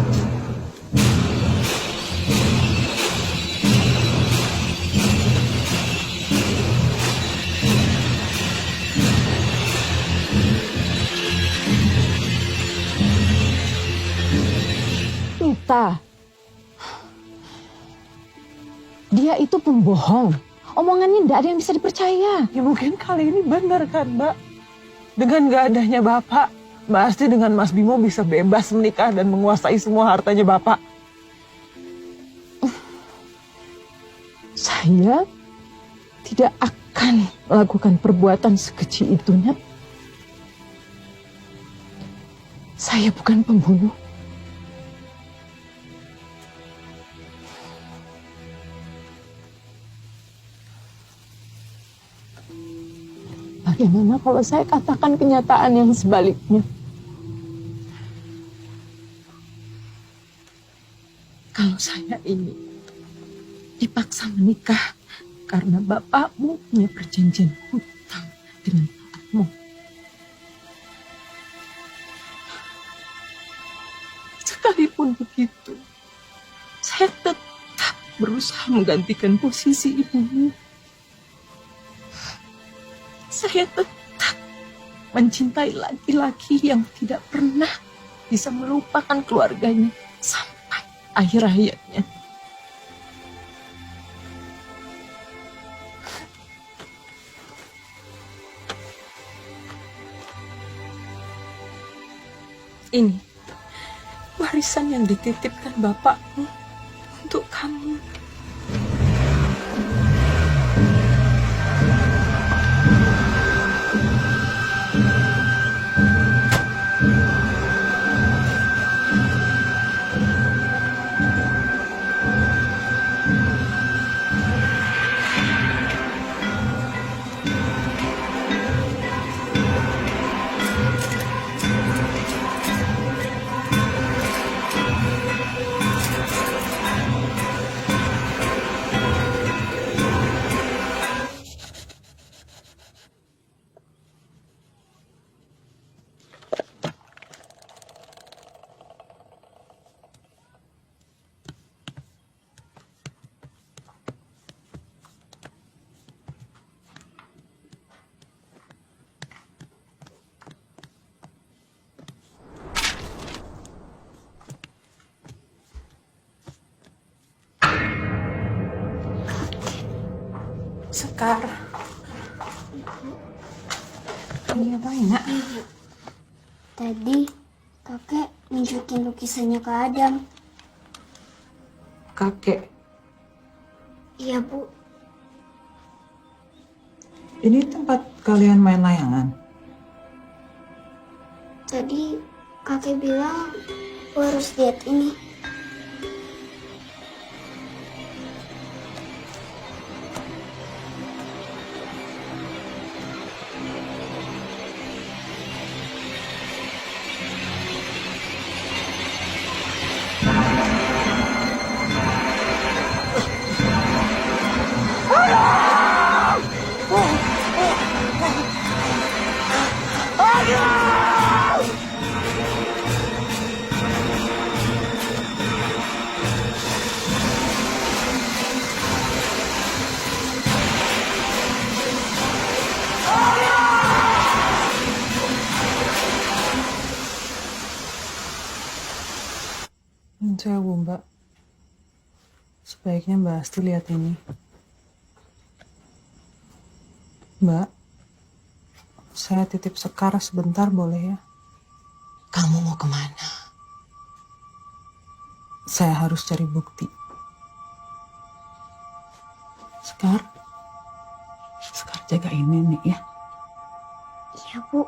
G: Nita, dia itu pembohong. Omongannya tidak ada yang bisa dipercaya.
M: Ya mungkin kali ini benar kan, Mbak? Dengan gak adanya Bapak, Mbak Asti dengan Mas Bimo bisa bebas menikah dan menguasai semua hartanya Bapak.
G: Saya tidak akan melakukan perbuatan sekeji itu, Nat.
F: Saya bukan pembunuh. Bagaimana kalau saya katakan kenyataan yang sebaliknya? Kalau saya ini dipaksa menikah karena bapakmu punya perjanjian hutang dengan bapakmu. Sekalipun begitu, saya tetap berusaha menggantikan posisi ibumu. Saya tetap mencintai laki-laki yang tidak pernah bisa melupakan keluarganya sampai akhir hayatnya. Ini warisan yang dititipkan bapakmu untuk kamu. Sekar. Ini ngapain, Nak?
C: Ibu, tadi kakek nunjukin lukisannya ke Adam.
M: Kakek,
C: Iya, Bu.
M: ini tempat kalian main layangan.
C: Tadi kakek bilang aku harus lihat ini.
M: Sewu, Mbak. Sebaiknya Mbak Asti lihat ini. Mbak, saya titip Sekar sebentar boleh ya?
F: Kamu mau kemana?
M: Saya harus cari bukti. Sekar jagain nenek ya.
C: Iya, Bu.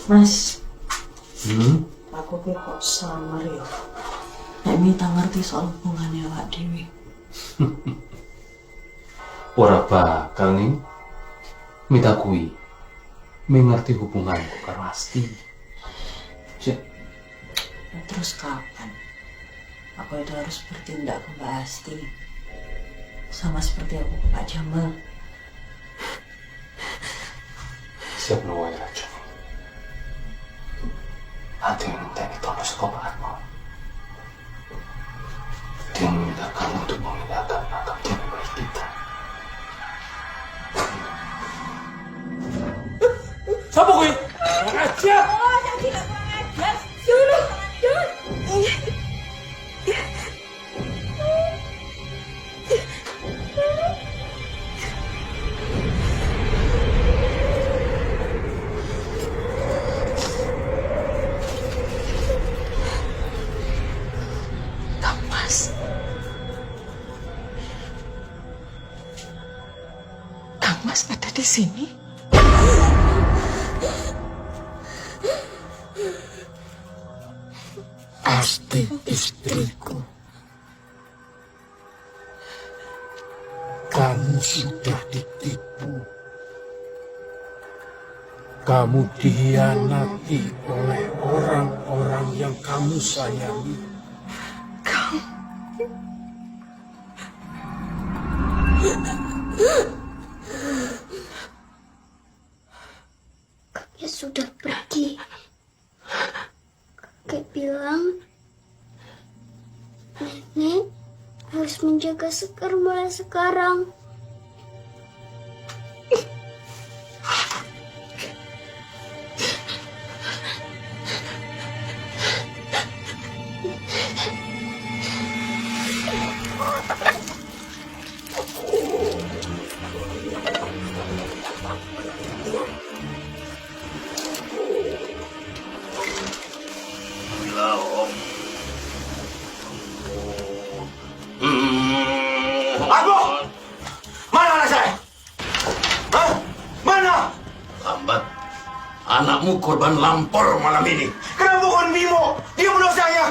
G: Mas, aku ki kok samar ya. Nek minta ngerti soal hubungannya awak dhewe.
L: Ora bakal nih. Mita kui mengerti hubunganku karo Asti.
G: Terus kapan aku itu harus bertindak ke Mbak Asti? Sama seperti aku ke Pak Jamal.
L: Siap nuwai racun. Hati yang minta ditolong sekobarmu. Dia meminta kamu untuk memindahkan makam yang baik kita. Siapa gue? Kurang ajar!
H: Oh, jadi gak kurang ajar. Jangan.
O: istriku. Kamu sudah ditipu. Kamu dihianati oleh orang-orang yang kamu sayangi.
C: Kakek sudah pergi. Kakek bilang nenek harus menjaga Sekar mulai sekarang.
N: Aku! Mana anak saya? Hah? Mana? Lambat. Anakmu korban lampor malam ini. Kenapa bukan Bimo? Dia bunuh saya.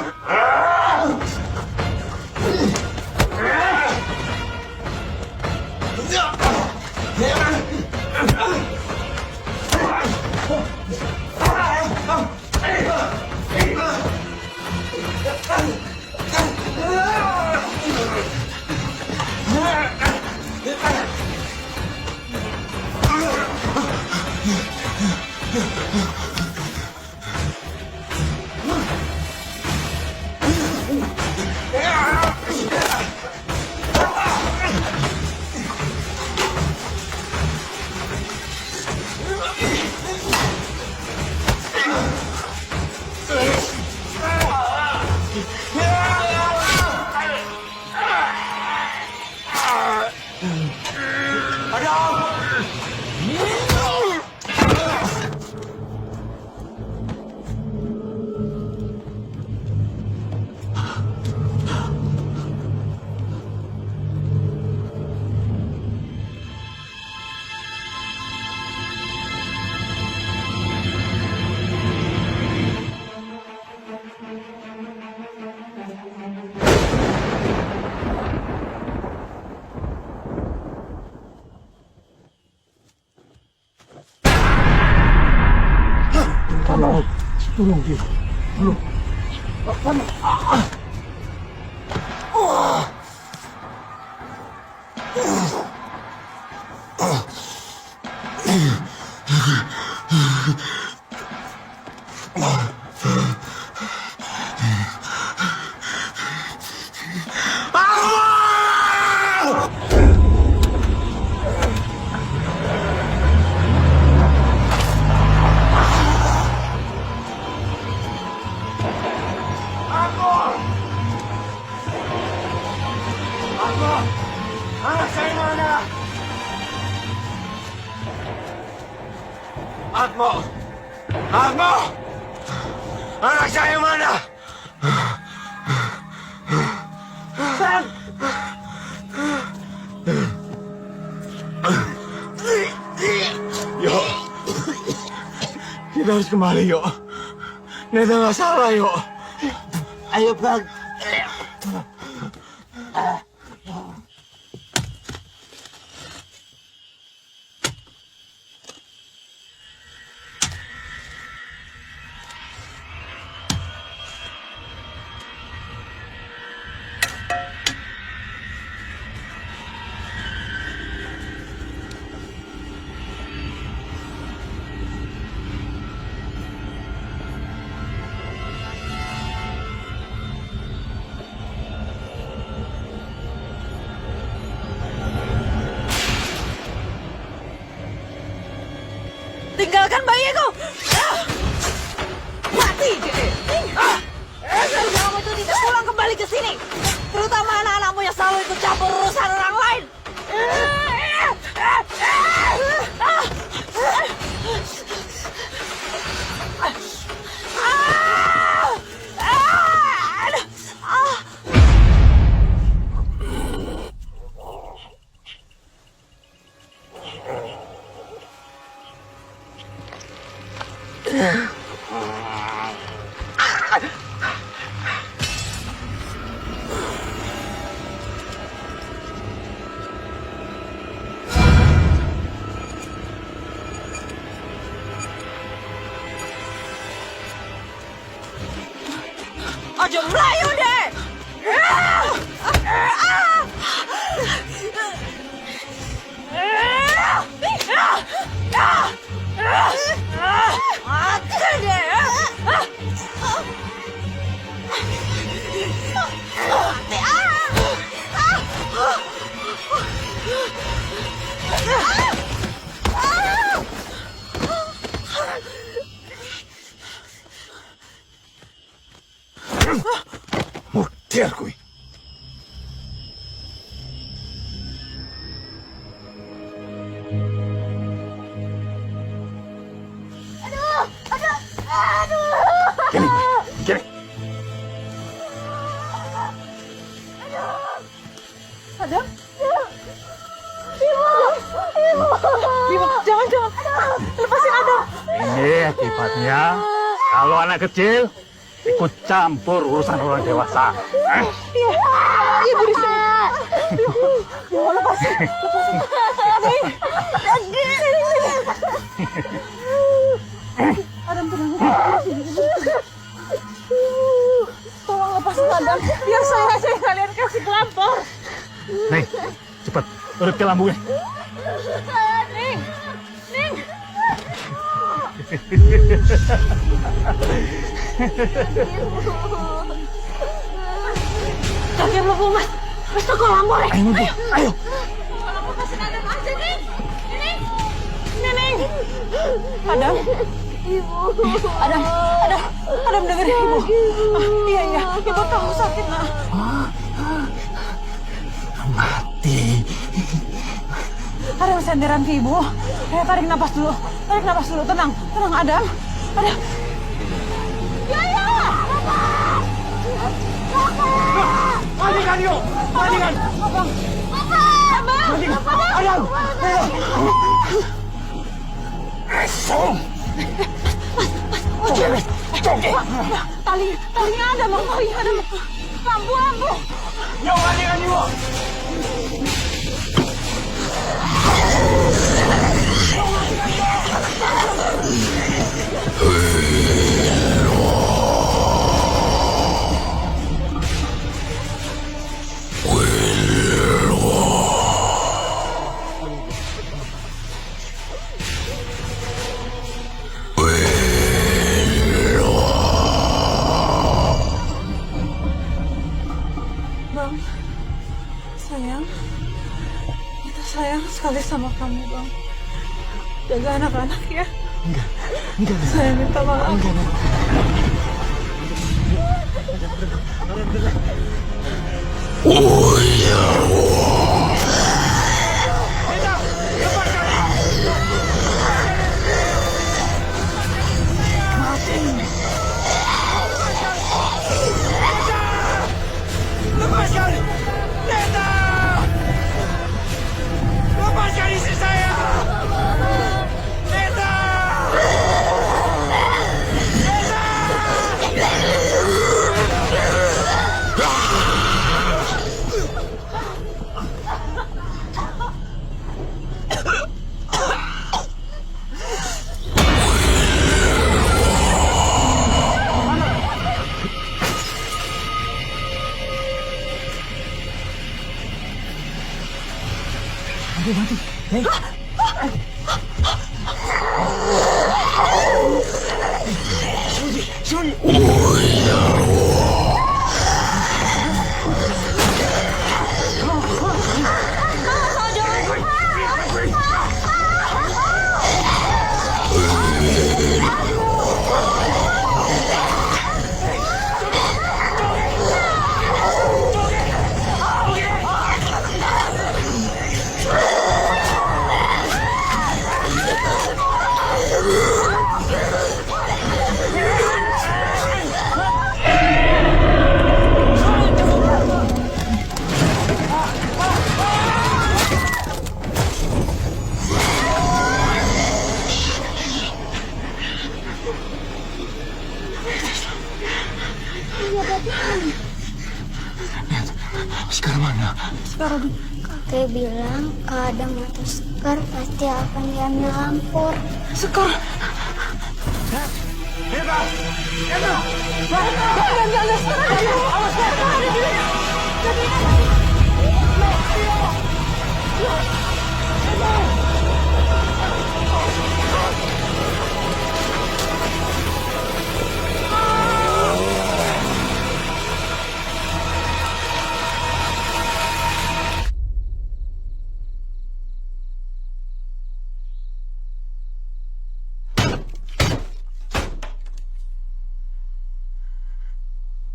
N: Tolong dia. Belum. Anak saya mana? Atmo! Atmo! Anak saya mana? Sam! Yo, kita harus kembali, yo. Neta nggak salah, yo. Ayo, Bang.
G: Tinggalkan bayiku! Mati! Kamu itu tidak pulang kembali ke sini! Terutama anak-anakmu yang selalu ikut campur urusan orang lain!
A: Aja melayu deh. Mati deh.
O: Murder kuwi. Gini, gini.
A: Adam? Ibu, jangan. Lepasin Adam.
L: Ini akibatnya kalau anak kecil ikut campur urusan orang dewasa.
A: Iya, ibu di sini. Ibu, lepasin. Nih, Adam tenang. Tolong lepasin Adam. Biar saya aja yang kalian kasih pelapor.
L: Nih, cepat urut ke lambungnya.
A: Ning. Kakek belum mas. Mas toko lambor ya.
L: Ayo.
A: Tolong lepasin Adam aja nih. Ning. Adam. Ibu. Adam dengerin ibu. Iya. Ibu tahu sakit nak.
O: Mati.
A: Adam senderan ke ibu. Tarik napas dulu. Tenang Adam. Ya.
O: Mandikan yuk. Mandikan.
A: Abang.
O: Adam. Esok.
A: Talinya ada bang. Lampu.
O: Yuk mandikan yuk.
A: Bang, sayang, kita sayang sekali sama kamu, Bang. Jaga anak-anak ya.
O: Enggak.
A: Saya minta maaf.
O: Oh ya Allah.
H: Lepaskan! Neta! Lepaskan istri saya! Neta!
O: Mati. Hei. Suni. Oh ya Allah. Sekarang mana?
C: Sekarang kakek bilang Adam atau Sekar pasti akan diambil Lampor.
A: Sekar.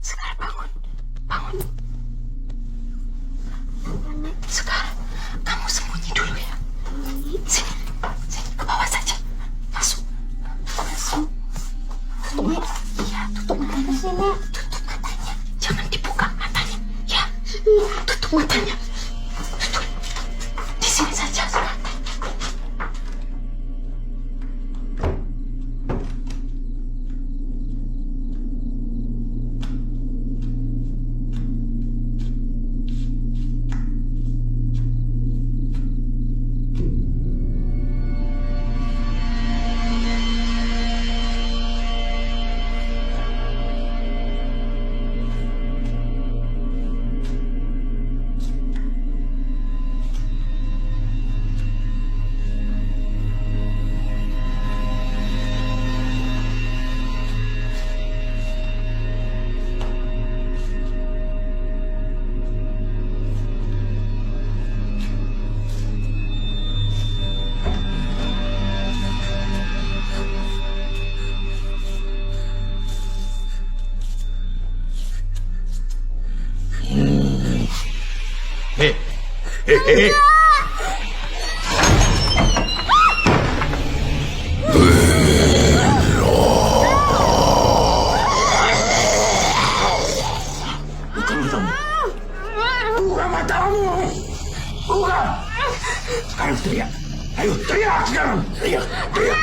G: Sekar, bangun. Bangun. Sekar, kamu sembunyi dulu ya. Sini, sini ke bawah saja. Masuk. Masuk. Tutup. Iya, tutup matanya. Tutup matanya. Jangan dibuka matanya. Ya, tutup matanya. Tutup. Di sini saja, Sekar.
B: Hehehe.
H: Buka matamu. Buka matamu. Buka. Sekarang teriak. Ayo teriak sekarang. Teriak. Teriak.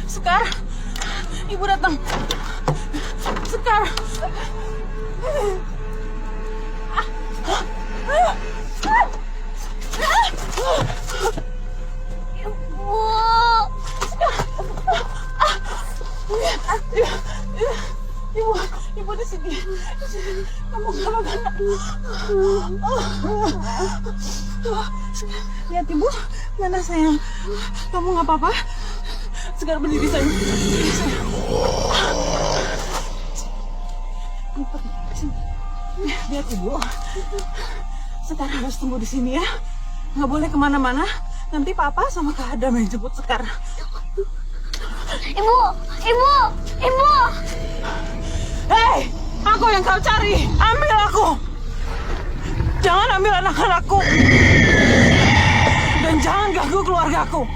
M: Sekar, ibu datang. Sekar. Ibu di sini. Kamu nggak apa-apa. Lihat ibu, mana sayang? Kamu nggak apa-apa? Sekar berdiri sayang. Lihat ibu. Sekar harus tunggu di sini ya. Nggak boleh kemana-mana. Nanti papa sama Kak Adam yang jemput Sekar.
C: Ibu, ibu, ibu.
M: Hei, aku yang kau cari. Ambil aku. Jangan ambil anak-anakku. Dan jangan ganggu keluargaku.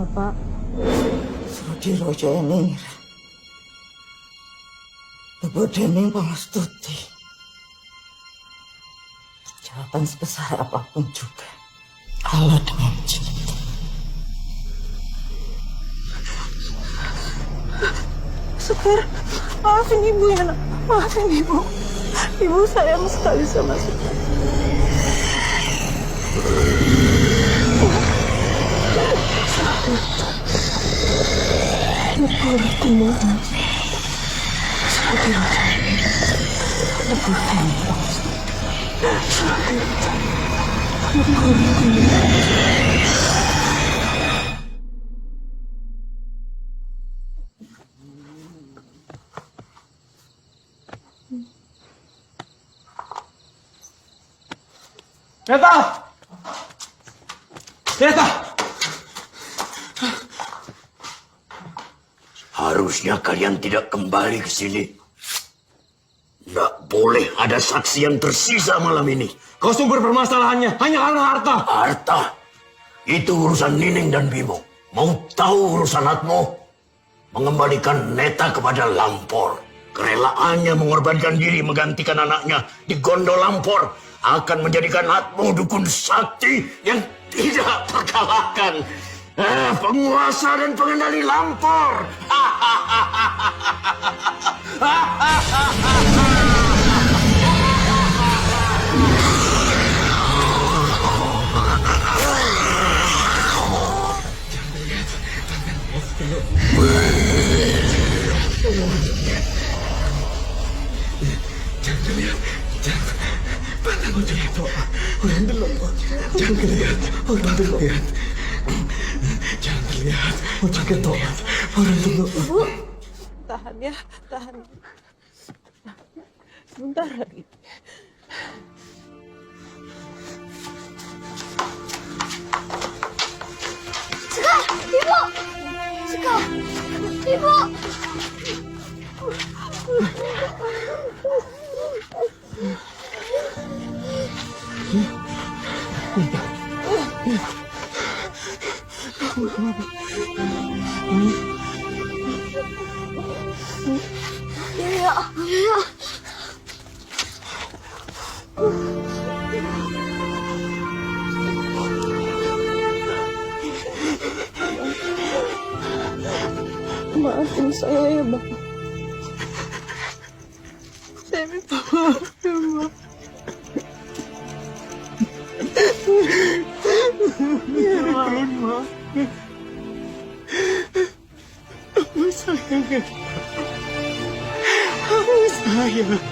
G: Pak?
H: Sudiro Jenir. Ibu Dening Pangestuti. Jawaban sebesar apapun juga. Allah dengan cinta.
G: Sekar, maafin ibu ya nak. Maafin ibu. Ibu sayang sekali sama Sekar.
N: Neta! Neta! Harusnya kalian tidak kembali ke sini. Tidak boleh ada saksi yang tersisa malam ini.
L: Kau sumber permasalahannya hanya karena harta.
N: Harta? Itu urusan Nining dan Bimo. Mau tahu urusan Atmo? Mengembalikan Neta kepada Lampor. Kerelaannya mengorbankan diri menggantikan anaknya di Gondo Lampor akan menjadikan Atmo dukun sakti yang tidak terkalahkan. Penguasa dan pengendali Lampor.
O: Jangan lihat, jangan. Pandang udah itu, orang dulu. Jangan lihat, orang dulu. Jangan lihat, udah gitu, orang dulu.
G: Ibu, tahan ya, tahan. Sebentar lagi.
C: Sekar, ibu. Sekar, ibu.
G: Iya, iya. Maafin saya ya, Bang. Saya minta maaf ya, Bang. Ya, Ma. Aku sayang. Aku sayang.